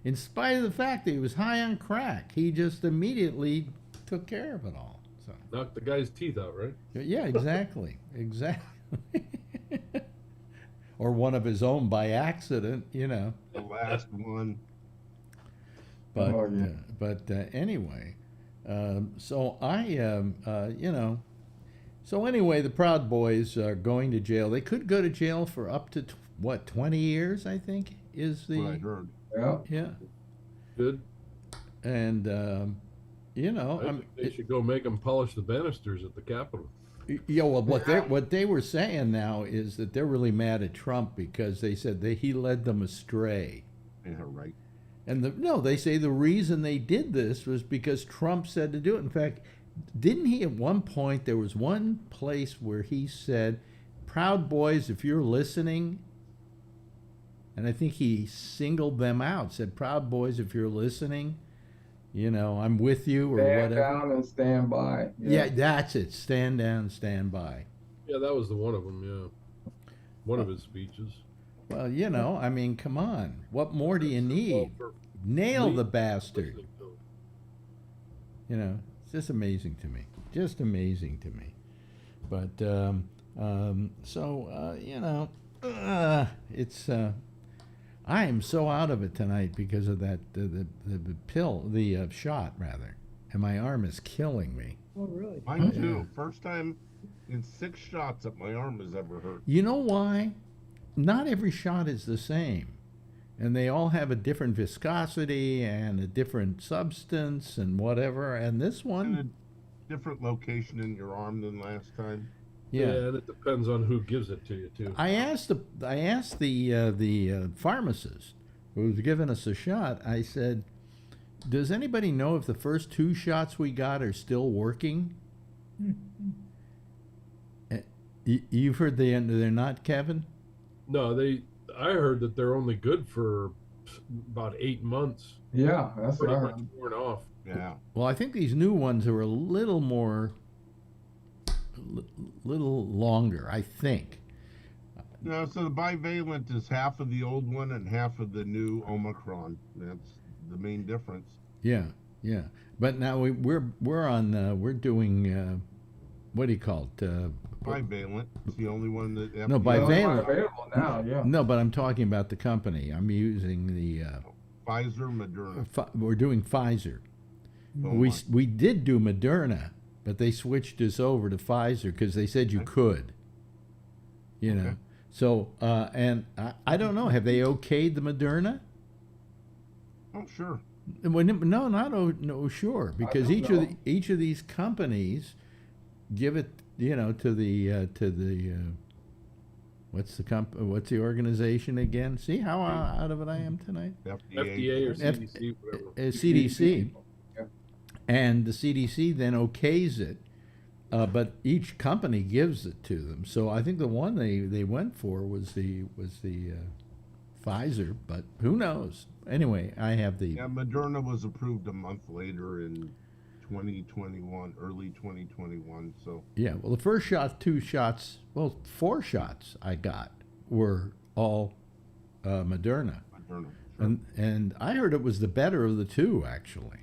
In spite of the fact that he was high on crack, he just immediately took care of it all. So Knocked the guy's teeth out, right? yeah, exactly. Or one of his own by accident, The last one. But Oh, yeah. Anyway, so so anyway, the Proud Boys are going to jail. They could go to jail for up to 20 years, I think, is the What I heard. Yeah. yeah. Good. And I think they should go make them polish the banisters at the Capitol. yeah. Well, what they were saying now is that they're really mad at Trump because they said he led them astray. Yeah, right. And they say the reason they did this was because Trump said to do it. In fact, didn't he at one point, there was one place where he said, Proud Boys, if you're listening, and I think he singled them out, said, Proud Boys, if you're listening, I'm with you or Stand whatever. down and stand by. Yeah, that's it. Stand down, stand by. Yeah, that was the one of them, yeah. One of his speeches. Well, I mean, come on. What more do you need? Nail the bastard. It's just amazing to me. Just amazing to me. But, it's, I am so out of it tonight because of that, the shot, rather. And my arm is killing me. Oh, really? Mine too. First time in 6 shots that my arm has ever hurt. You know why? Not every shot is the same. And they all have a different viscosity and a different substance and whatever. And this one... In a different location in your arm than last time. Yeah. and it depends on who gives it to you too. I asked the pharmacist who was giving us a shot. I said, "Does anybody know if the first 2 shots we got are still working?" You've heard they're not, Kevin? No, I heard that they're only good for about 8 months. Yeah, that's what Pretty I much heard. worn off. Yeah. Well, I think these new ones are a little longer, I think. No, so the bivalent is half of the old one and half of the new Omicron. That's the main difference. Yeah, yeah. But now we're doing what do you call it? Bivalent. It's the only one that. No, Well, it's bivalent. available now, yeah. No, but I'm talking about the company. I'm using the Pfizer, Moderna. we're doing Pfizer. Oh we my. we did do Moderna, but they switched us over to Pfizer because they said you could. You know. Okay. So and I don't know. Have they okayed the Moderna? Oh, sure. Well, no, not no, sure, because don't each know. each of these companies give it, to the what's the organization again? See how out of it I am tonight? FDA or F- CDC, whatever. CDC, Yeah. and the CDC then okays it, but each company gives it to them. So I think the one they went for was the Pfizer, but who knows? Anyway, I have the Yeah, Moderna was approved a month later in 2021, early 2021. So yeah. Well, the first 2 shots, 4 shots I got were all Moderna, Moderna. Sure. and I heard it was the better of the 2 actually.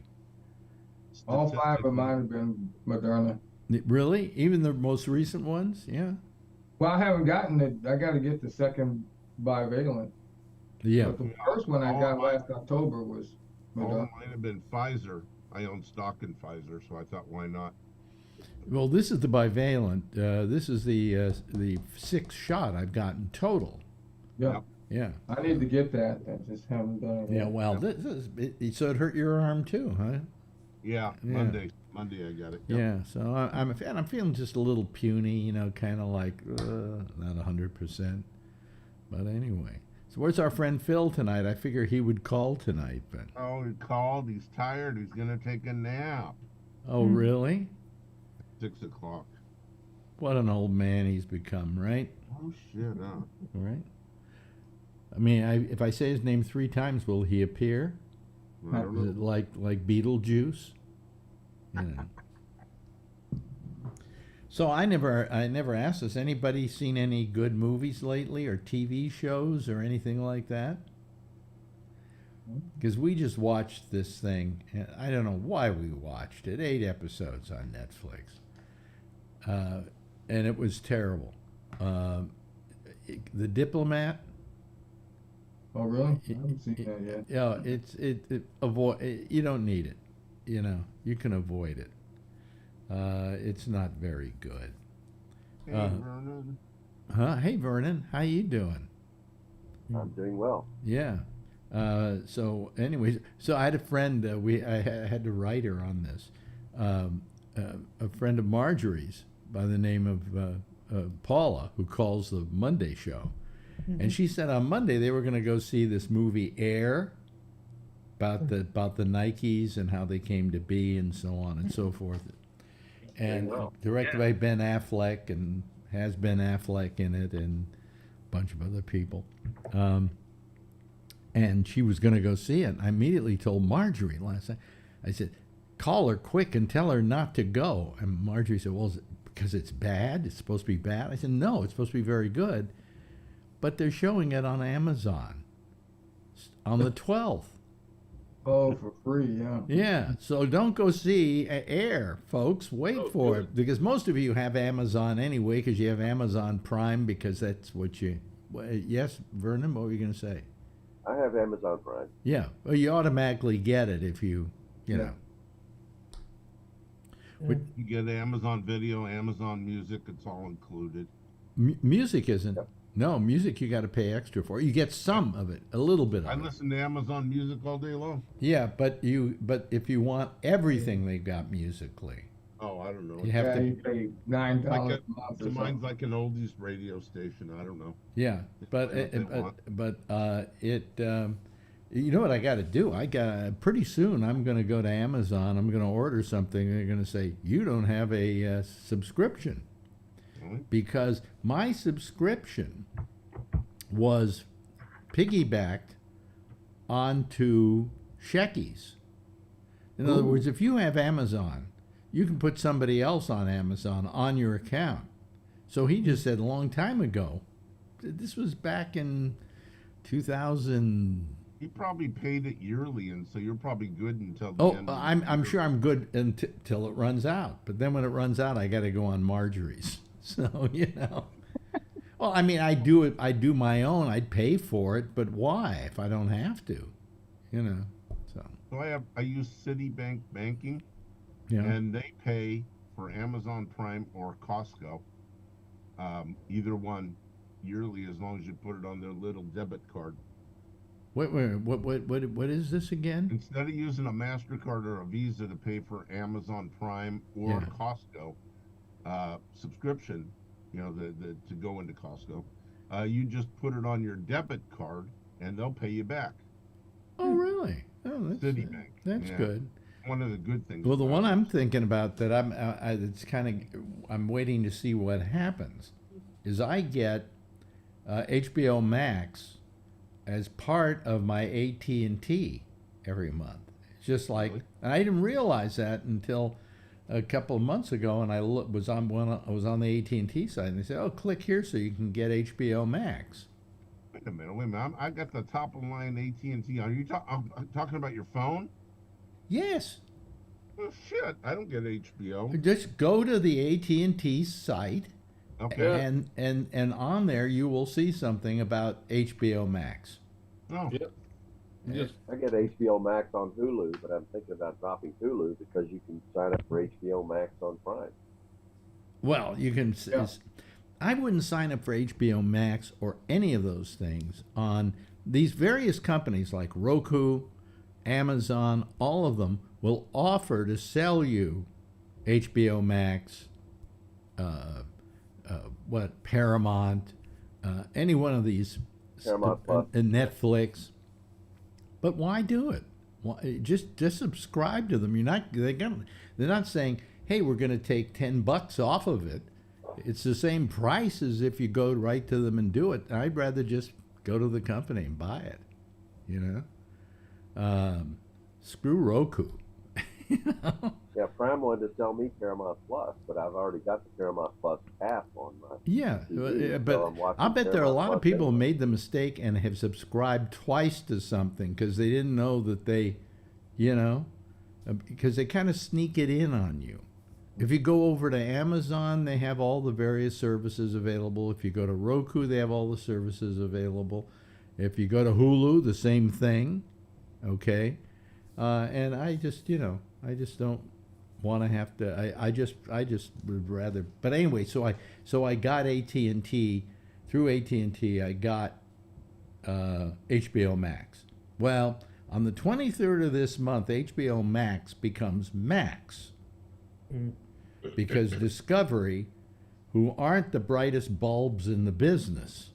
All 5 of mine have been Moderna. Really, even the most recent ones, yeah, Well, I haven't gotten it. I got to get the second bivalent. yeah. But the first one I All got mine- last October was All Moderna. mine have been Pfizer. I own stock in Pfizer, so I thought, why not? Well, this is the bivalent. This is the 6th shot I've gotten total. Yeah. Yeah. I need to get that. I just haven't done it. Yeah. yet. Well, this is so it hurt your arm too, huh? Yeah, Yeah. Monday I got it. Yep. Yeah, so I'm feeling just a little puny, kind of like not 100%, but anyway. So where's our friend Phil tonight? I figure he would call tonight, but Oh, he called. He's tired. He's gonna take a nap. oh really? 6 o'clock. What an old man he's become, right? Oh shit! Huh? Right. I mean, if I say his name 3 times, will he appear? I don't Is it know. like Beetlejuice? Yeah. So I never asked this. Anybody seen any good movies lately, or TV shows, or anything like that? Because we just watched this thing, and I don't know why we watched it. 8 episodes on Netflix, and it was terrible. The Diplomat. Oh, really? I haven't seen that yet. Yeah, avoid. You don't need it. You can avoid it. It's not very good. Hey, Uh, Vernon. Huh? Hey, Vernon, how you doing? I'm doing well. Yeah. So, anyways, I had a friend. I had to write her on this. A friend of Marjorie's by the name of Paula, who calls the Monday show, and she said on Monday they were going to go see this movie Air, about the Nikes and how they came to be and so on and so forth, and well. directed by Ben Affleck, and has Ben Affleck in it and a bunch of other people. And she was going to go see it. I immediately told Marjorie last night. I said, call her quick and tell her not to go. And Marjorie said, well, is it because it's bad? It's supposed to be bad? I said, no, it's supposed to be very good. But they're showing it on Amazon on the 12th. Oh, for free, yeah. Yeah, so don't go see Air, folks. Wait for good. it. Because most of you have Amazon anyway, because you have Amazon Prime, because that's what you... Yes, Vernon, what were you going to say? I have Amazon Prime. Yeah, well, you automatically get it if you know. Yeah. You get Amazon Video, Amazon Music. It's all included. Music isn't. Yep. No, music you got to pay extra for. You get some of it, a little bit of I it. listen to Amazon Music all day long. Yeah, but if you want everything they got musically, Oh, I don't know. You have Yeah, to. you pay $9 Like a a, month so or mine's something. like an oldies radio station. I don't know. Yeah, but play what they want. you know what I got to do? I got pretty soon. I'm going to go to Amazon. I'm going to order something. And they're going to say you don't have a subscription Really? because my subscription was piggybacked onto Shecky's. In other words, if you have Amazon, you can put somebody else on Amazon on your account. So he just said a long time ago, this was back in 2000. You probably paid it yearly, and so you're probably good until the Oh, end. of the I'm year. sure I'm good until it runs out. But then when it runs out, I got to go on Marjorie's. So, you know. Well, I mean, I do it. I do my own. I'd pay for it, but why if I don't have to? You know. So, So I use Citibank banking, yeah. and they pay for Amazon Prime or Costco, either one, yearly as long as you put it on their little debit card. What is this again? Instead of using a MasterCard or a Visa to pay for Amazon Prime or Yeah. Costco subscription, you know, to go into Costco, you just put it on your debit card and they'll pay you back. Oh, really? Oh, Citibank. That's Yeah. good. One of the good things. Well, the about one it. I'm thinking about that I'm waiting to see what happens, is I get HBO Max as part of my AT&T every month. It's just like, Really? and I didn't realize that until a couple of months ago, and I was on the AT&T side, and they said, "Oh, click here so you can get HBO Max." Wait a minute. I got the top of the line AT&T. Are you talking about your phone? Yes, Oh shit! I don't get HBO. just go to the AT&T site. Okay. And on there you will see something about HBO Max. No. Yep. Just I get HBO Max on Hulu, but I'm thinking about dropping Hulu because you can sign up for HBO Max on Prime. Well, you can. Yeah. I wouldn't sign up for HBO Max or any of those things on these various companies like Roku, Amazon. All of them will offer to sell you HBO Max, Paramount, any one of these, Paramount Plus. and Netflix. But why do it? Why, just subscribe to them. They're not saying, hey, we're going to take $10 off of it. It's the same price as if you go right to them and do it. I'd rather just go to the company and buy it. You know, screw Roku. You know? Yeah, Prime wanted to sell me Paramount Plus, but I've already got the Paramount Plus app on my Yeah, TV, so but I'm watching I bet there are a Paramount lot of Plus people who anyway. made the mistake and have subscribed twice to something because they didn't know that they, you know, because they kind of sneak it in on you. If you go over to Amazon, they have all the various services available. If you go to Roku, they have all the services available. If you go to Hulu, the same thing. Okay, and I just don't want to have to. I just would rather. But anyway, so I got AT&T through AT&T. I got HBO Max. Well, on the 23rd of this month, HBO Max becomes Max because Discovery, who aren't the brightest bulbs in the business,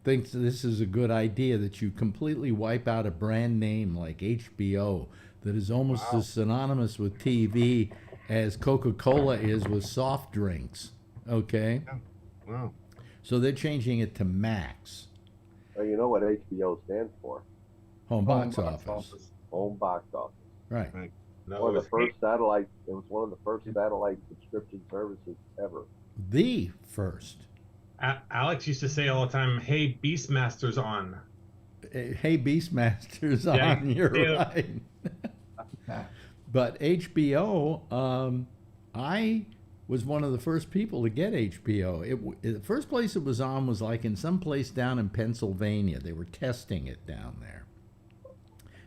thinks this is a good idea that you completely wipe out a brand name like HBO that is almost as synonymous with TV as Coca-Cola is with soft drinks. Okay? Wow. So they're changing it to Max. Well, you know what HBO stands for? Home box office. Home Box Office. Right. Right. No, One of it's the first satellite. It was one of the first satellite subscription services ever. The first. Alex used to say all the time, "Hey, Beastmaster's on." Hey, Beastmaster's Yeah, on. You're yeah. right. But HBO, I was one of the first people to get HBO. The first place it was on was like in some place down in Pennsylvania. They were testing it down there.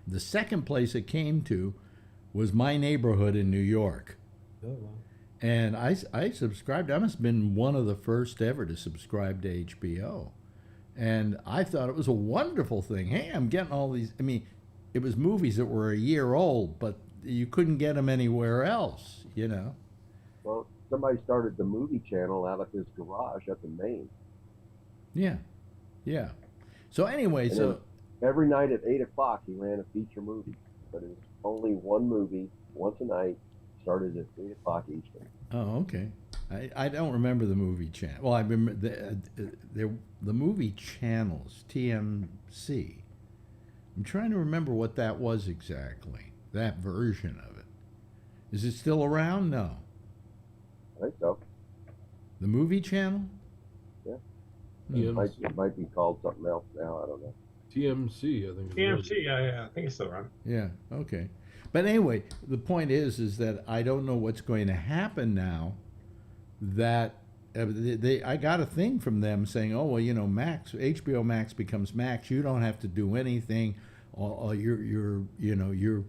The second place it came to was my neighborhood in New York. Oh, wow. And I subscribed. I must have been one of the first ever to subscribe to HBO. And I thought it was a wonderful thing. Hey, I'm getting all these. I mean, it was movies that were a year old, but you couldn't get them anywhere else, you know. Well, somebody started the movie channel out of his garage up in Maine. Yeah, yeah. So anyway, And so then every night at 8 o'clock, he ran a feature movie, but it was only one movie once a night. Started at 8 o'clock Eastern. oh, okay. I don't remember the movie channel. Well, I remember the movie channels, TMC. I'm trying to remember what that was exactly. That version of it. Is it still around? No. I think so. The movie channel? Yeah. TMC. It might be called something else now. I don't know. TMC, I think. TMC, yeah, I think it's still around. Yeah, okay. But anyway, the point is that I don't know what's going to happen now that I got a thing from them saying, oh, well, you know, Max, HBO Max becomes Max. You don't have to do anything. All your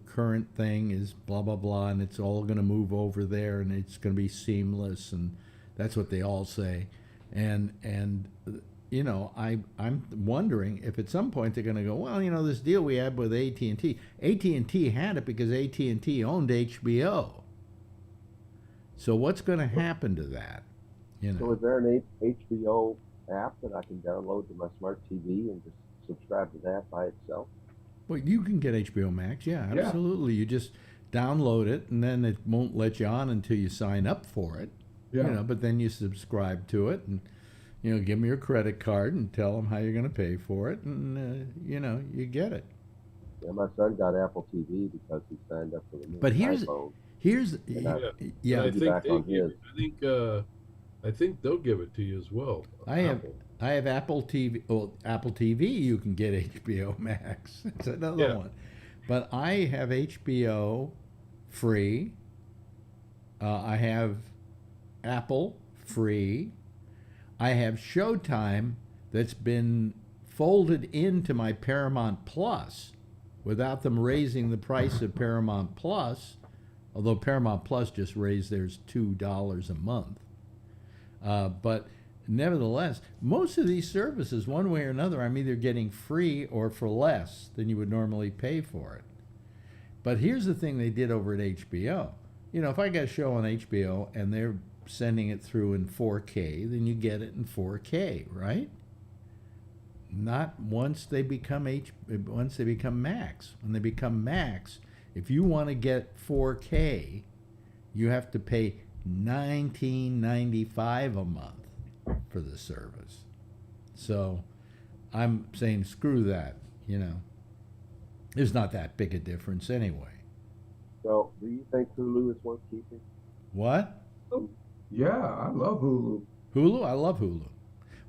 current thing is blah, blah, blah, and it's all going to move over there, and it's going to be seamless, and that's what they all say. And you know, I'm wondering if at some point they're going to go, well, you know, this deal we had with AT&T had it because AT&T owned HBO. So what's going to happen to that? You know. So is there an HBO app that I can download to my smart TV and just subscribe to that by itself? Well, you can get HBO Max, yeah, absolutely. You just download it, and then it won't let you on until you sign up for it. Yeah. You know, but then you subscribe to it, and you know, give them your credit card and tell them how you're going to pay for it, and you know, you get it. Yeah, my son got Apple TV because he signed up for the new But iPhone. Yeah. I think they'll give it to you as well. I have Apple TV. Well, Apple TV, you can get HBO Max. It's another one. But I have HBO free. I have Apple free. I have Showtime that's been folded into my Paramount Plus without them raising the price of Paramount Plus, although Paramount Plus just raised theirs $2 a month. But nevertheless, most of these services, one way or another, I'm either getting free or for less than you would normally pay for it. But here's the thing they did over at HBO. You know, if I got a show on HBO and they're sending it through in 4K, then you get it in 4K, right? Not once they become Max. When they become Max, if you want to get 4K, you have to pay $19.95 a month for the service. So I'm saying screw that, you know. There's not that big a difference anyway. So do you think Hulu is worth keeping? What? Yeah, I love Hulu. Hulu? I love Hulu.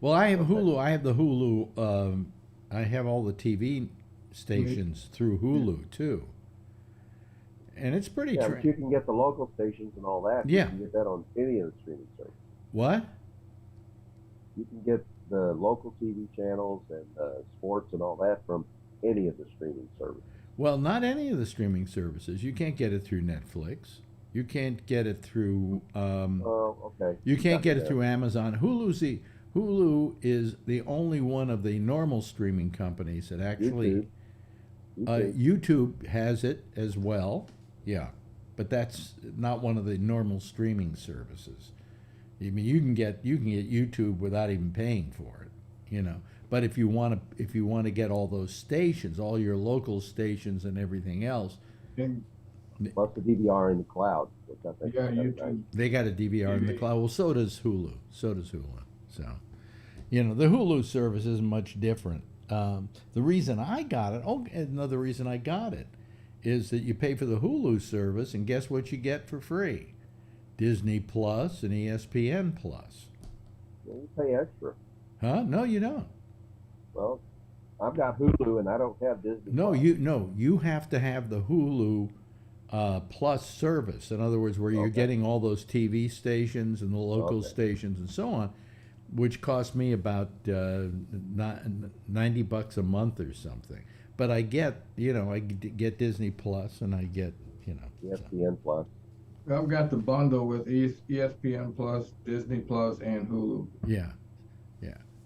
Well, I have Hulu. I have the Hulu. I have all the TV stations through Hulu too. And it's pretty. Yeah, but you can get the local stations and all that. Yeah. You can get that on any of the streaming services. What? You can get the local TV channels and sports and all that from any of the streaming services. Well, not any of the streaming services. You can't get it through Netflix. You can't get it through. Okay. You can't get it through Amazon. Hulu is the only one of the normal streaming companies that actually. YouTube has it as well. Yeah, but that's not one of the normal streaming services. I mean, you can get YouTube without even paying for it, you know. But if you want to get all those stations, all your local stations and everything else, And plus the DVR in the cloud, which I think YouTube. they got a DVR in the cloud. Well, so does Hulu. So, you know, the Hulu service isn't much different. The reason I got it, another reason I got it, is that you pay for the Hulu service, and guess what you get for free? Disney Plus and ESPN Plus. Well, you pay extra. Huh? No, you don't. Well, I've got Hulu and I don't have Disney. No, you have to have the Hulu Plus service. In other words, where you're getting all those TV stations and the local stations and so on, which cost me about $90 a month or something. But I get, you know, I get Disney Plus and I get, you know, ESPN Plus. I've got the bundle with ESPN Plus, Disney Plus, and Hulu. Yeah.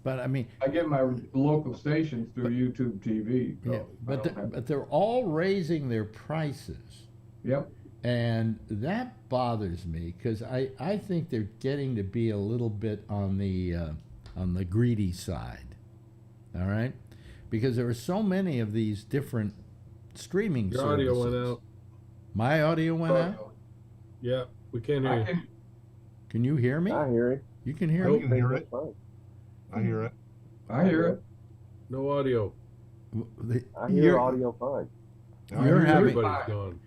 But I mean, I get my local stations through YouTube TV. So yeah, but they're all raising their prices. Yep. And that bothers me because I think they're getting to be a little bit on the greedy side. All right? Because there are so many of these different streaming Your services. audio went out. My audio went out? Yeah, we can't hear you. Can you hear me? I hear it. You can hear I me? can hear it. Fine. I hear it. I hear it. No audio. I hear audio fine. You're having, Everybody's gone.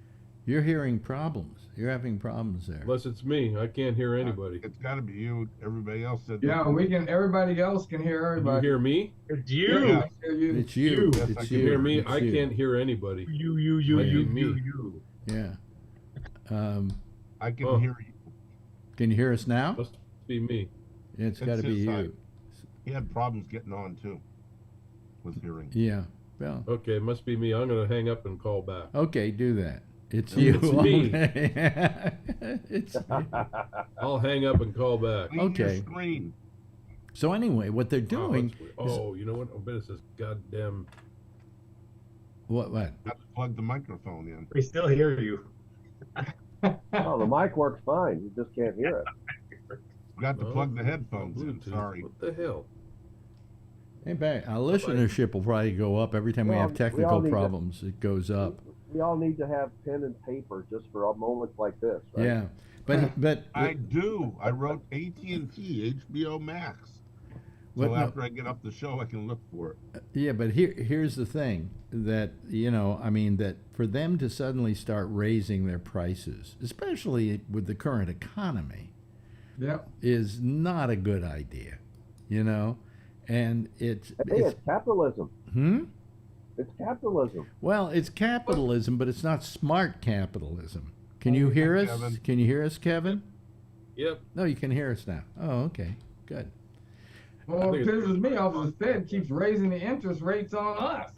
you're hearing problems. You're having problems there. Unless it's me. I can't hear anybody. It's got to be you. Everybody else said. Yeah, we can. Everybody else can hear Can you everybody. hear me? It's Yeah, you. I hear you. It's you. Yes, I It's can You you. hear me? It's I you. can't hear anybody. You. You. Yeah. I can Oh. hear you. Can you hear us now? Must be me. It's got to It's be his you. side. He had problems getting on too, with hearing. Yeah. Well, Okay, it must be me. I'm going to hang up and call back. okay, do that. It's No, you. it's me. It's you. I'll hang up and call back. Clean your Okay. screen. So anyway, what they're Wow, doing, that's weird. Oh, you know what? I bet it's this goddamn. what? Got to plug the microphone in. We still hear you. Oh, the mic works fine. You just can't hear it. Got to Oh, plug the headphones in. Bluetooth. Sorry. What the hell? Hey, back. Our listenership will probably go up every time we Well, have we technical all need to- problems. It goes up. We all need to have pen and paper just for moments like this, right? Yeah, but I do. I wrote AT&T HBO Max. What- So no. after I get off the show, I can look for it. yeah, but here's the thing that that for them to suddenly start raising their prices, especially with the current economy, Yeah. is not a good idea. And it's Hey, it's capitalism. hmm. It's capitalism. Well, it's capitalism, but it's not smart capitalism. Can you hear us? Kevin. Can you hear us, Kevin? Yep. No, you can hear us now. Oh, okay, good. Well, I it think it's- pisses me off. The Fed keeps raising the interest rates on us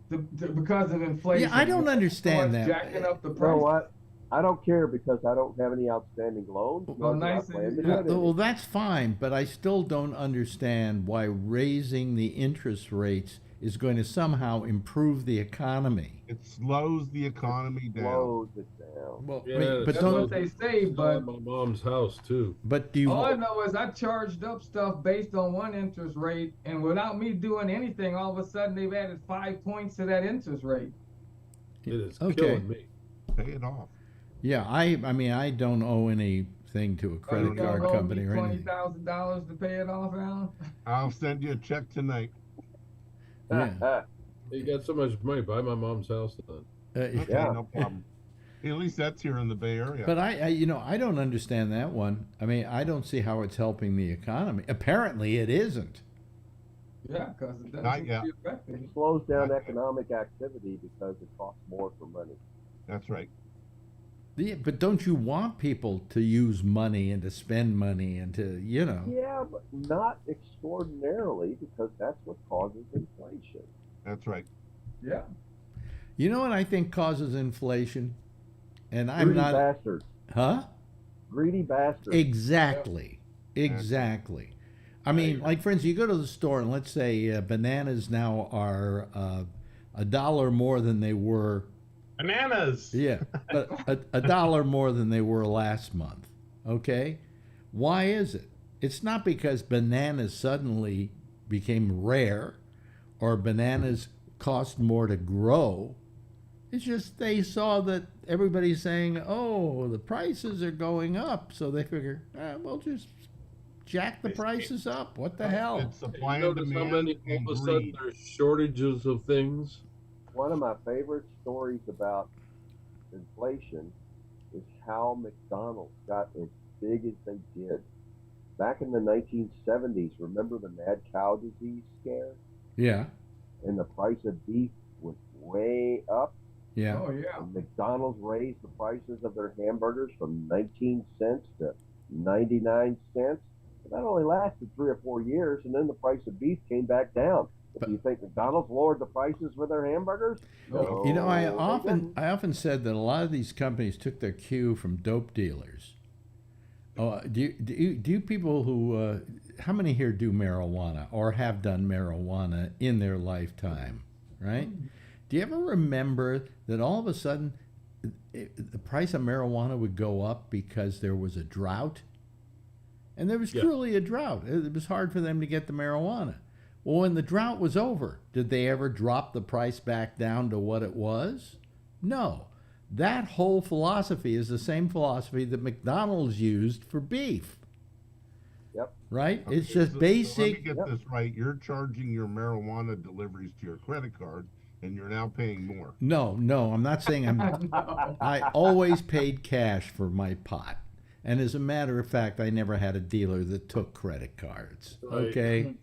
because of inflation. Yeah, I don't understand So it's that. Jacking up the You know price. what? I don't care because I don't have any outstanding loans. Well, nor do I nice plan of to you. get any. Well, that's fine, but I still don't understand why raising the interest rates is going to somehow improve the economy. It slows the economy down. Slows it down. Well, Yeah, but That's don't. what they say, It's but on my mom's house too. But do you? all I know is I charged up stuff based on one interest rate, and without me doing anything, all of a sudden they've added 5 points to that interest rate. It is Okay. killing me. Pay it off. Yeah, I mean, I don't owe anything to a credit You card gonna owe company me or anything. $20,000 to pay it off, Alan? I'll send you a check tonight. Yeah. You got so much money. Buy my mom's house then. Okay, Yeah. no problem. At least that's here in the Bay Area. But I don't understand that one. I mean, I don't see how it's helping the economy. Apparently, it isn't. Yeah, because it Not doesn't yet. be effective. It slows down economic activity because it costs more for money. That's right. Yeah, but don't you want people to use money and to spend money and to, Yeah, but not extraordinarily because that's what causes inflation. That's right. Yeah. You know what I think causes inflation? And I'm Greedy not, bastards. huh? Greedy bastards. Exactly. Exactly. I mean, like, for instance, you go to the store and let's say bananas now are $1 more than they were. Bananas. Yeah, a dollar more than they were last month. Okay? Why is it? It's not because bananas suddenly became rare or bananas cost more to grow. It's just they saw that everybody's saying, oh, the prices are going up. So they figure, we'll just jack the prices up. What the hell? It's supply You and notice how demand many all and of a sudden greed. there's shortages of things. One of my favorite stories about inflation is how McDonald's got as big as they did. Back in the 1970s, remember the mad cow disease scare? Yeah, And the price of beef was way up. yeah. Oh, yeah. And McDonald's raised the prices of their hamburgers from 19 cents to 99 cents. But that only lasted 3 or 4 years, and then the price of beef came back down. Do you think McDonald's lowered the prices for their hamburgers? No. You know, I they didn't. often said that a lot of these companies took their cue from dope dealers. Oh, do you people who how many here do marijuana or have done marijuana in their lifetime, right? Do you ever remember that all of a sudden the price of marijuana would go up because there was a drought. And there was Yeah. truly a drought. It was hard for them to get the marijuana. Well, when the drought was over, did they ever drop the price back down to what it was? No. That whole philosophy is the same philosophy that McDonald's used for beef. Yep. Right? Okay, It's just so basic. let me get this right. You're charging your marijuana deliveries to your credit card, and you're now paying more. No, I'm not saying I'm. I always paid cash for my pot. And as a matter of fact, I never had a dealer that took credit cards. Right. Okay?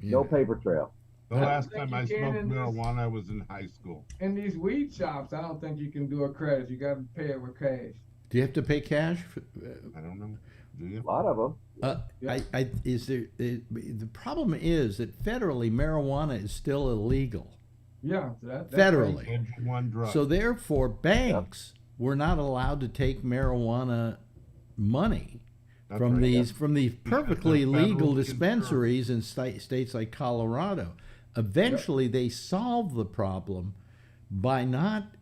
No paper trail. The I don't last think time you I can smoked in this- marijuana, I was in high school. In these weed shops, I don't think you can do a credit. You got to pay it with cash. Do you have to pay cash? I don't know. Do you? A lot of them. The problem is that federally marijuana is still illegal. Yeah, that's Federally. Schedule 1 drug. So therefore, banks were not allowed to take marijuana money That's from right, these perfectly they're federally legal dispensaries in states like Colorado. Eventually, they solved the problem by not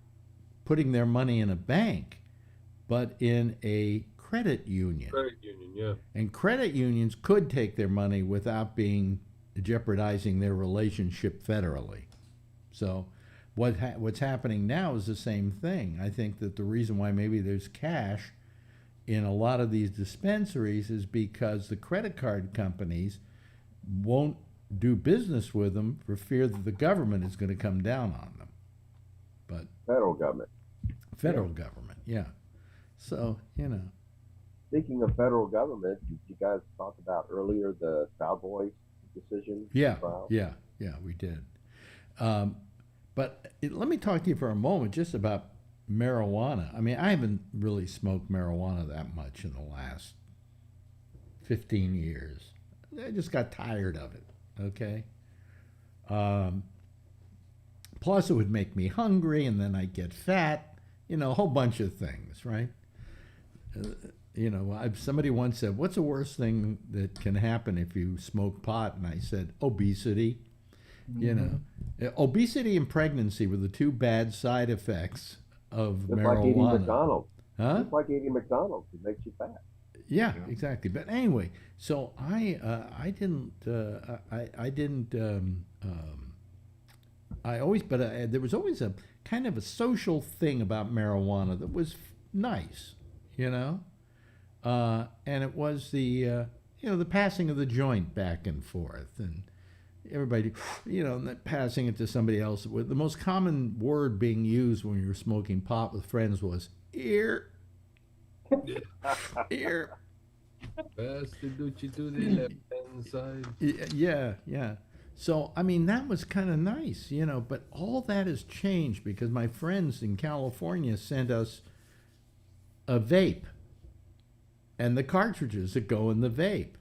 putting their money in a bank, but in a credit union. Credit union, yeah. And credit unions could take their money without being jeopardizing their relationship federally. So what's happening now is the same thing. I think that the reason why maybe there's cash in a lot of these dispensaries is because the credit card companies won't do business with them for fear that the government is going to come down on them. But Federal government. federal government, yeah. So, Speaking of federal government, did you guys talk about earlier the Cowboys decision? Yeah, trial? yeah, we did. But let me talk to you for a moment just about marijuana. I mean, I haven't really smoked marijuana that much in the last 15 years. I just got tired of it, okay? Plus, it would make me hungry, and then I'd get fat, a whole bunch of things, right? Somebody once said, what's the worst thing that can happen if you smoke pot? And I said, obesity. Obesity and pregnancy were the two bad side effects of Just marijuana. like eating McDonald's. Huh? Just like eating McDonald's. It makes you fat. Yeah, exactly. But anyway, so I there was always a kind of a social thing about marijuana that was nice, and it was the passing of the joint back and forth, and everybody, passing it to somebody else. The most common word being used when you were smoking pot with friends was ear. Ear. Pass the Doochie to the left hand side. Yeah. So, I mean, that was kind of nice, but all that has changed because my friends in California sent us a vape and the cartridges that go in the vape.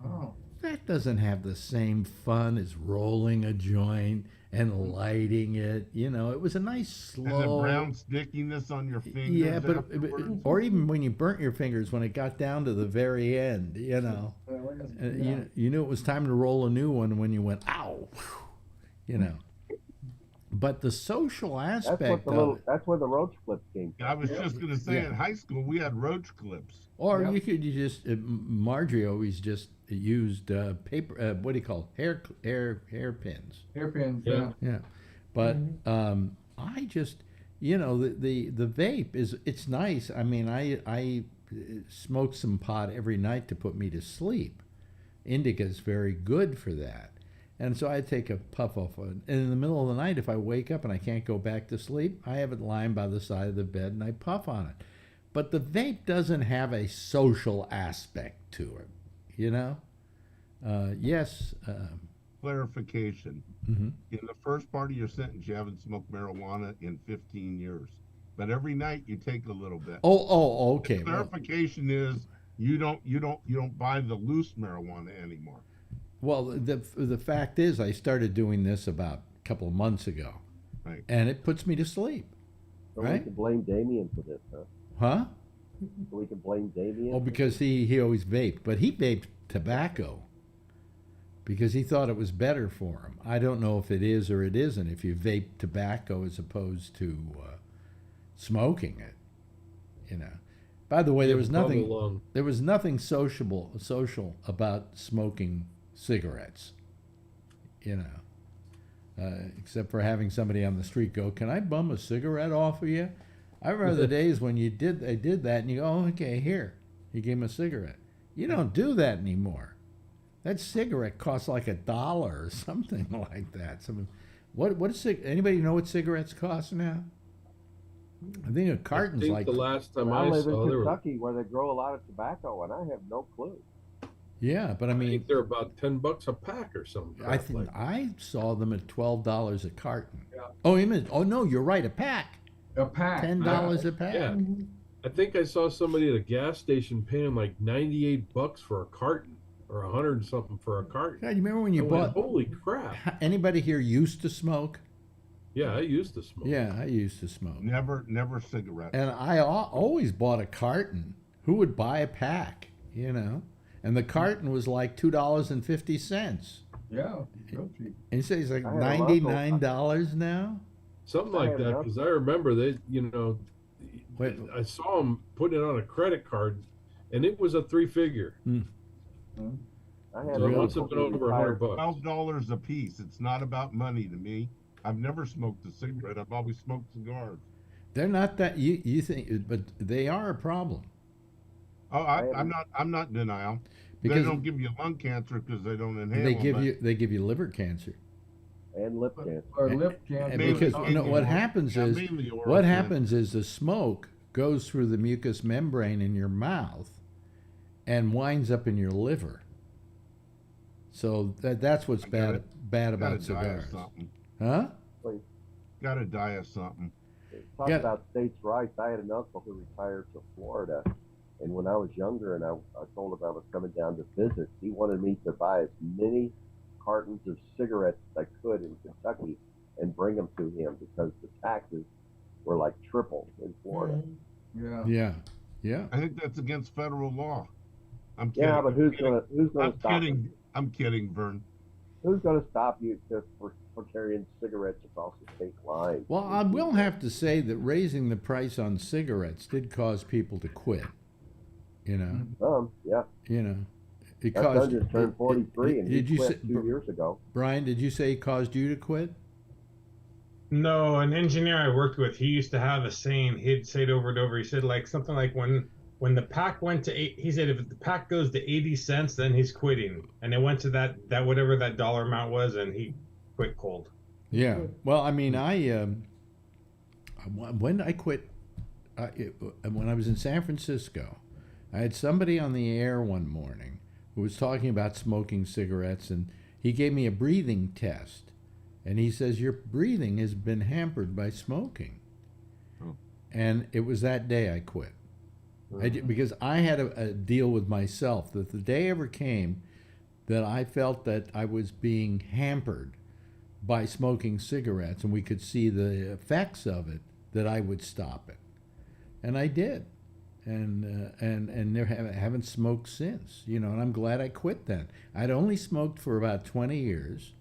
Oh. That doesn't have the same fun as rolling a joint and lighting it. It was a nice slow. And the brown stickiness on your fingers. Yeah, but afterwards. or even when you burnt your fingers when it got down to the very end, you knew it was time to roll a new one when you went ow, But the social aspect that's where the roach clips came from. I was just going to say, Yeah. in high school, we had roach clips. or you just Marjorie always just used paper. What do you call hairpins? Hairpins, Yeah. Yeah, but I just the vape it's nice. I mean, I smoke some pot every night to put me to sleep. Indica is very good for that, and so I take a puff off it. And in the middle of the night, if I wake up and I can't go back to sleep, I have it lying by the side of the bed and I puff on it. But the vape doesn't have a social aspect to it, Yes. Clarification. Mm-hmm. In the first part of your sentence, you haven't smoked marijuana in 15 years. But every night you take a little bit. Oh, okay. The clarification is you don't buy the loose marijuana anymore. Well, the fact is, I started doing this about a couple of months ago, Right. and it puts me to sleep. So Right? we can blame Damien for this, huh? Huh? So we can blame Damien. Oh, because he always vaped, but he vaped tobacco because he thought it was better for him. I don't know if it is or it isn't. If you vape tobacco as opposed to smoking it. You know. By the way, there was nothing social about smoking cigarettes. You know, except for having somebody on the street go, "Can I bum a cigarette off of you?" I remember the days when they did that, and you go, "Oh, okay, here." You gave him a cigarette. You don't do that anymore. That cigarette costs like $1 or something like that. Anybody know what cigarettes cost now? I think a carton's like. The last time I I live saw, in Kentucky, where they grow a lot of tobacco, and I have no clue. Yeah, but I mean, I think they're about $10 a pack or something. I think I saw them at $12 a carton. Yeah. Oh no, you're right, a pack. A pack. $10 a pack. Yeah. I think I saw somebody at a gas station paying like $98 for a carton, or 100 and something for a carton. God, you remember when you bought? Holy crap! Anybody here used to smoke? Yeah, I used to smoke. Yeah, I used to smoke. Never cigarettes. And I always bought a carton. Who would buy a pack? You know, and the carton was like $2.50. Yeah, real cheap. And you say it's like $99 now. Something like that, because I remember they, I saw them putting it on a credit card, and it was a 3-figure. I had So it must have been over $100. $12 a piece. It's not about money to me. I've never smoked a cigarette. I've always smoked cigars. They're not that you think, but they are a problem. Oh, I'm not in denial. Because they don't give you lung cancer because they don't inhale. They give you liver cancer. And lip cancer. Or lip cancer. Because what happens is the smoke goes through the mucous membrane in your mouth and winds up in your liver. So that's what's bad about cigars. Huh? Gotta die of something. Talk about states' rights. I had an uncle who retired to Florida, and when I was younger and I told him I was coming down to visit, he wanted me to buy as many cartons of cigarettes as I could in Kentucky and bring them to him because the taxes were like triple in Florida. Yeah. I think that's against federal law. I'm kidding. Yeah, but who's gonna stop you? I'm kidding, Vern. Who's gonna stop you for carrying cigarettes across the state line? Well, I will have to say that raising the price on cigarettes did cause people to quit. You know. Yeah. You know. My son just turned 43, and he quit 2 years ago. Brian, did you say he caused you to quit? No, an engineer I worked with, he used to have a saying. He'd say it over and over. He said something like when the pack went to he said if the pack goes to 80 cents, then he's quitting. And it went to that whatever that dollar amount was, and he quit cold. Yeah. Well, I mean, when I quit, when I was in San Francisco, I had somebody on the air one morning who was talking about smoking cigarettes, and he gave me a breathing test, and he says, your breathing has been hampered by smoking. And it was that day I quit. Because I had a deal with myself that the day ever came that I felt that I was being hampered by smoking cigarettes and we could see the effects of it, that I would stop it. And I did. And haven't smoked since, and I'm glad I quit then. I'd only smoked for about 20 years,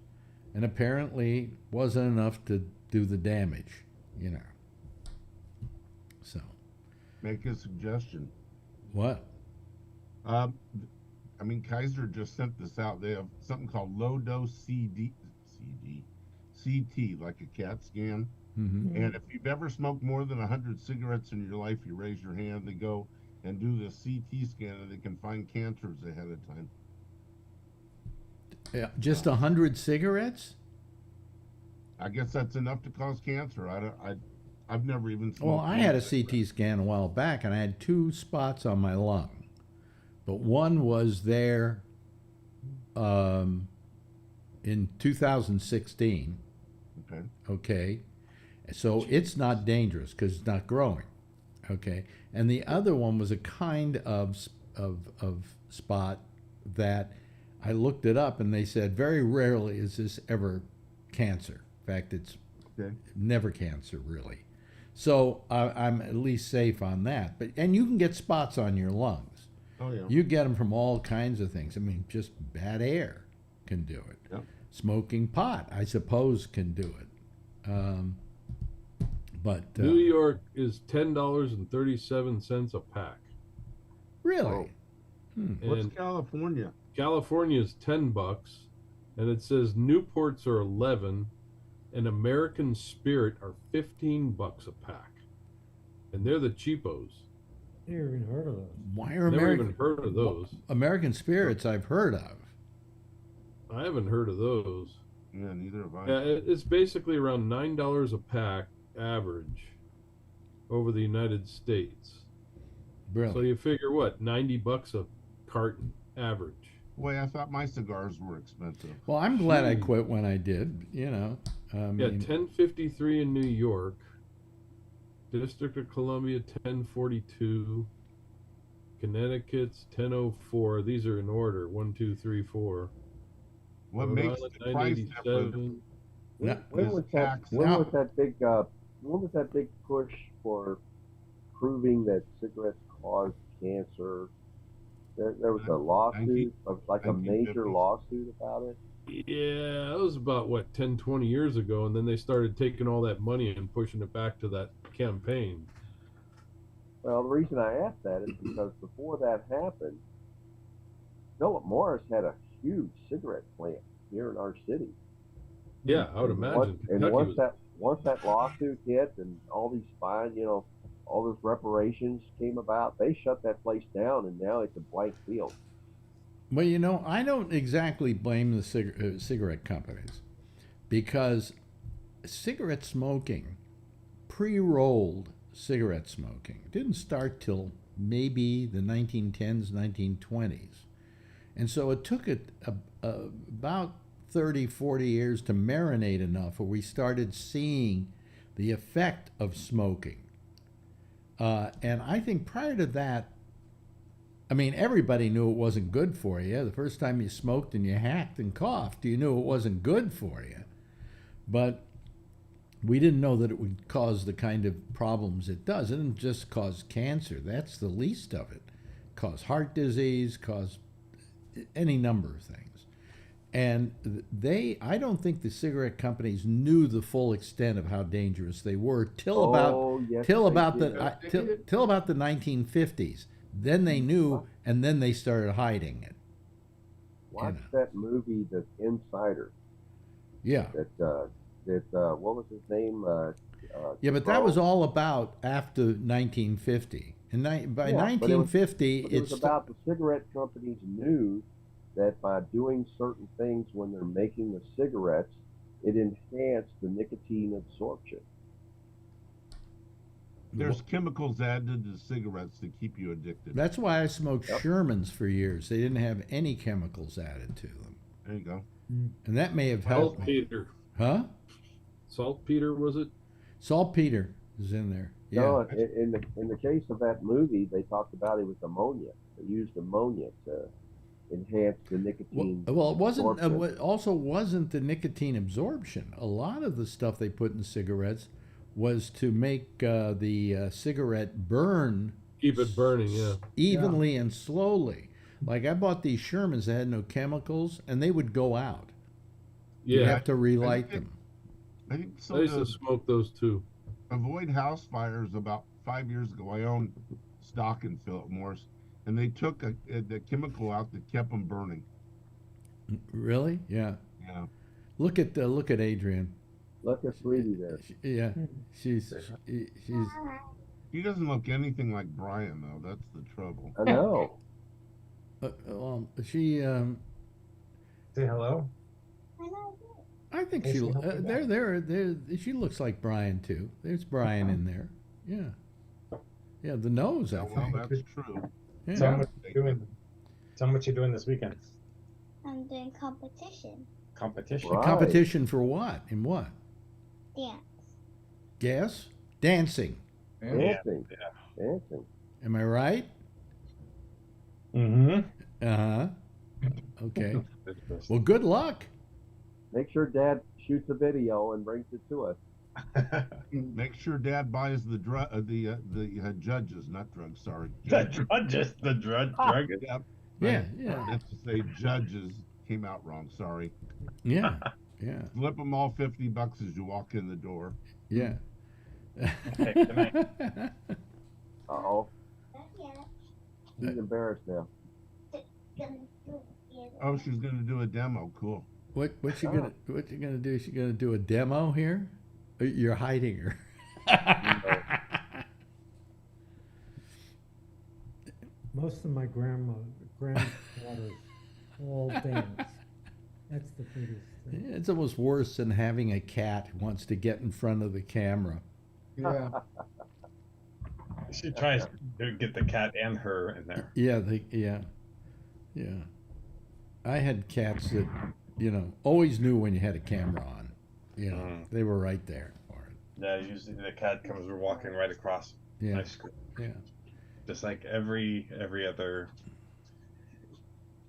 and apparently wasn't enough to do the damage, So. Make a suggestion. What? Kaiser just sent this out. They have something called low dose CT, like a CAT scan. Mm-hmm. And if you've ever smoked more than 100 cigarettes in your life, you raise your hand. They go and do the CT scan, and they can find cancers ahead of time. Yeah, just 100 cigarettes? I guess that's enough to cause cancer. I've never even smoked. Well, I had a CT scan a while back, and I had 2 spots on my lung, but one was there in 2016. Okay. So it's not dangerous because it's not growing, okay? And the other one was a kind of spot that I looked it up, and they said very rarely is this ever cancer. In fact, it's never cancer, really. So I'm at least safe on that. And you can get spots on your lungs. Oh, yeah. You get them from all kinds of things. I mean, just bad air can do it. Yep. Smoking pot, I suppose, can do it. But New York is $10.37 a pack. really, What's And California? California is $10, and it says Newports are 11, and American Spirit are $15 a pack, and they're the cheapos. Never even heard of those. why are Never American even heard of those. American Spirits I've heard of? I haven't heard of those. Yeah, neither have I. Yeah, it's basically around $9 a pack average over the United States. Really? So you figure what, $90 a carton average. Boy, I thought my cigars were expensive. Well, I'm glad I quit when I did. You know, I Yeah, mean, 1053 in New York. District of Columbia 1042. Connecticut's 1004. These are in order. 1, 2, 3, 4. What Rhode makes Island, the price different 987. No. When is was that? tax. When Now- was that big? When was that big push for proving that cigarettes cause cancer? There was a lawsuit, like a major 1950s. lawsuit about it. Yeah, that was about what 10, 20 years ago, and then they started taking all that money and pushing it back to that campaign. Well, the reason I asked that is because before that happened, Philip Morris had a huge cigarette plant here in our city. Yeah, I would imagine. And Kentucky once that lawsuit hit and all these fines, all those reparations came about, they shut that place down, and now it's a blank field. well, you know, I don't exactly blame the cigarette companies because cigarette smoking, pre-rolled cigarette smoking, didn't start till maybe the 1910s, 1920s. And so it took about 30, 40 years to marinate enough where we started seeing the effect of smoking. And I think prior to that, I mean, everybody knew it wasn't good for you. The first time you smoked and you hacked and coughed, you knew it wasn't good for you. But we didn't know that it would cause the kind of problems it does. It didn't just cause cancer. That's the least of it. Cause heart disease, cause any number of things. And I don't think the cigarette companies knew the full extent of how dangerous they were till about the 1950s. Then they knew, and then they started hiding it. Watch that movie, The Insider. Yeah. What was his name? Yeah, but that was all about after 1950. And by 1950, it was about the cigarette companies knew that by doing certain things when they're making the cigarettes, it enhanced the nicotine absorption. There's chemicals added to cigarettes to keep you addicted. That's why I smoked Shermans for years. They didn't have any chemicals added to them. There you go. And that may have helped me. Saltpeter. Huh? Saltpeter, was it? Saltpeter is in there. Yeah. No, in the case of that movie, they talked about it was ammonia. They used ammonia to enhance the nicotine. Well, it wasn't. absorption. Also, wasn't the nicotine absorption. A lot of the stuff they put in cigarettes was to make the cigarette burn. Keep it burning, yeah. Evenly and slowly. Like I bought these Shermans that had no chemicals, and they would go out. Yeah. You have to relight them. I think so. I used to smoke those too. Avoid house fires about 5 years ago. I owned stock in Philip Morris, and they took the chemical out that kept them burning. Really? Yeah. Yeah. Look at Adrian. Look at Sweetie there. She's He doesn't look anything like Brian, though. That's the trouble. I know. well, she Say hello. I think Yes, she we hope you're back. there she looks like Brian too. There's Brian in there. Yeah, the nose, I Well, think. that's true. Yeah. Tell me what you're doing. Tell me what you're doing this weekend. I'm doing competition. Competition. Right. Competition for what? In what? Dance. Guess? Dancing. Dancing. Dancing. Am I right? Mm-hmm. Uh-huh. Okay. Well, good luck. Make sure Dad shoots a video and brings it to us. Make sure Dad buys the judges, not drugs. Sorry. The judges. Yep. Yeah, I yeah. meant to say judges came out wrong. Sorry. Yeah. Yeah. Flip them all $50 as you walk in the door. Yeah. Okay, good night. Uh-oh. Not yet. She's embarrassed now. Gonna do it. Oh, she's gonna do a demo. Cool. What you gonna do? She gonna do a demo here? You're hiding her. Most of my granddaughters all dance. That's the biggest thing. It's almost worse than having a cat who wants to get in front of the camera. Yeah. She tries to get the cat and her in there. Yeah, yeah. I had cats that, always knew when you had a camera on. They were right there for it. Yeah, usually the cat comes walking right across Yeah. my screen. Yeah. Just like every other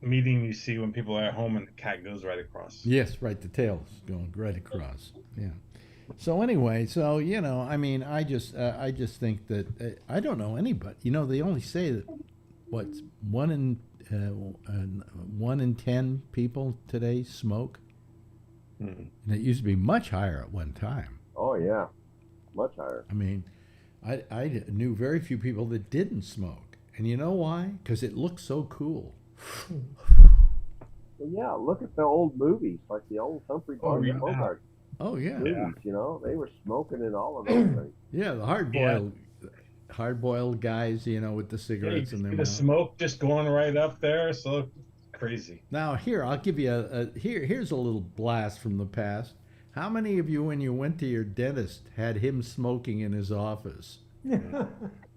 meeting you see when people are at home and the cat goes right across. Yes, right. The tail's going right across. Yeah. So anyway, I just think that I don't know anybody. They only say that what's 1 in 10 people today smoke, and it used to be much higher at one time. Oh, yeah. Much higher. I mean, I knew very few people that didn't smoke, and you know why? Because it looks so cool. Well, yeah, look at the old movies, like the old Humphrey Bogart Oh yeah. movies, they were smoking in all of those things. Yeah, the hard-boiled guys, with the cigarettes in their the mouth. smoke just going right up there, so crazy. Now here, I'll give you here's a little blast from the past. How many of you, when you went to your dentist, had him smoking in his office?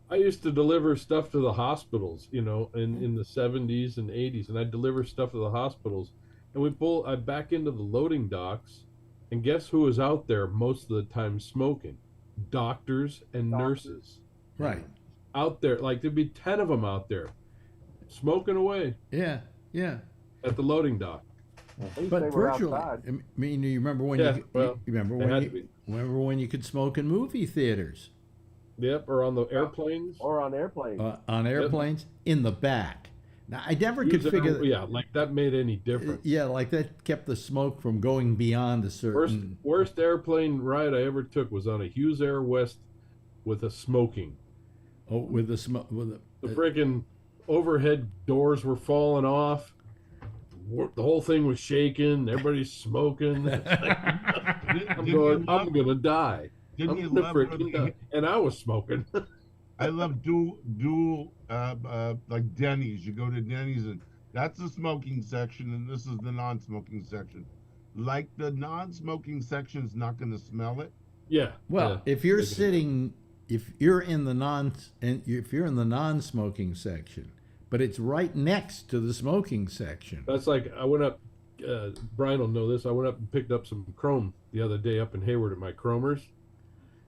I used to deliver stuff to the hospitals, in the 70s and 80s, and I'd deliver stuff to the hospitals. And I'd back into the loading docks, and guess who was out there most of the time smoking? Doctors and nurses. Right. Out there, like there'd be 10 of them out there, smoking away. Yeah, yeah. At the loading dock. But virtually, I mean, you remember when remember when you could smoke in movie theaters? Yep, or on the airplanes. Or on airplanes. On airplanes, in the back. Now, I never could figure that. Yeah, like that made any difference. Yeah, like that kept the smoke from going beyond a certain. Worst airplane ride I ever took was on a Hughes Air West with a smoking. Oh, with the smoke. The freaking overhead doors were falling off. The whole thing was shaking. Everybody's smoking. I'm gonna die. Didn't you love die. And I was smoking. I love dual like Denny's. You go to Denny's and that's the smoking section, and this is the non-smoking section. Like the non-smoking section's not going to smell it. Yeah. Well, if you're in the non-smoking section, but it's right next to the smoking section. That's like I went up. Brian will know this. I went up and picked up some chrome the other day up in Hayward at my Chromers.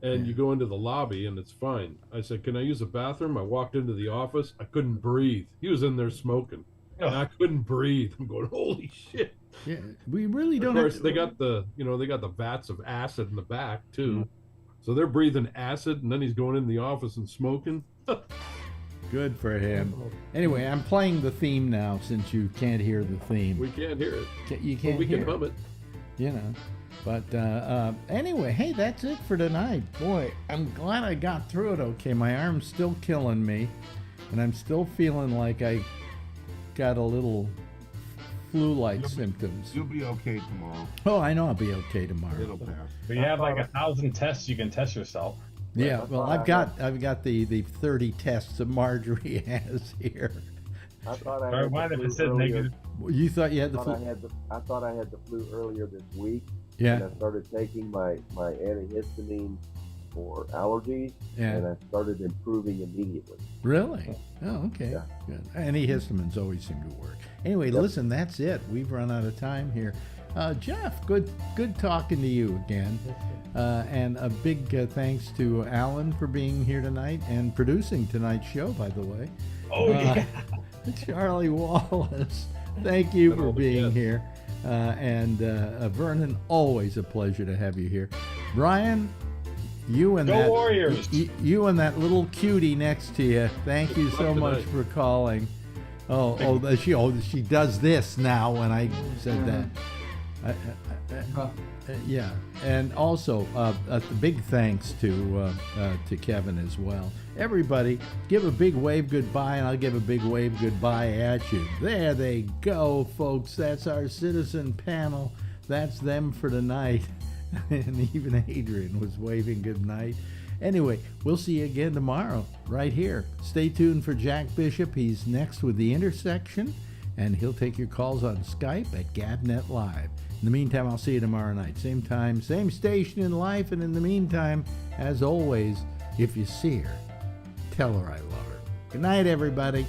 And you go into the lobby and it's fine. I said, "Can I use the bathroom?" I walked into the office. I couldn't breathe. He was in there smoking. And I couldn't breathe. I'm going, holy shit. Yeah, we really don't. Of course, they got the vats of acid in the back too. Mm-hmm. So they're breathing acid, and then he's going in the office and smoking. Good for him. Anyway, I'm playing the theme now since you can't hear the theme. We can't hear it. You can't. But we hear can hum it. But anyway, hey, that's it for tonight. Boy, I'm glad I got through it okay. My arm's still killing me, and I'm still feeling like I got a little flu-like symptoms. You'll be okay tomorrow. Oh, I know I'll be okay tomorrow. It'll pass. But you have like 1,000 tests you can test yourself. Yeah, well, I've got the 30 tests that Marjorie has here. I thought I had the flu earlier. You thought you had the flu? I thought I had the flu earlier this week. Yeah. And I started taking my antihistamine for allergies, and I started improving immediately. Really? Oh, okay. Yeah. Good. Antihistamines always seem to work. Anyway, listen, that's it. We've run out of time here. Jeff, good talking to you again. And a big thanks to Alan for being here tonight and producing tonight's show, by the way. Oh, yeah. Charlie Wallace, thank you for being here. And Vernon, always a pleasure to have you here. Brian, you and Go Warriors. You and that little cutie next to you, thank you so much for calling. She does this now when I said that. Yeah, and also the big thanks to Kevin as well. Everybody, give a big wave goodbye, and I'll give a big wave goodbye at you. There they go, folks. That's our citizen panel. That's them for tonight. And even Adrian was waving good night. Anyway, we'll see you again tomorrow, right here. Stay tuned for Jack Bishop. He's next with The Intersection, and he'll take your calls on Skype at GabNet Live. In the meantime, I'll see you tomorrow night. Same time, same station in life. And in the meantime, as always, if you see her, tell her I love her. Good night, everybody.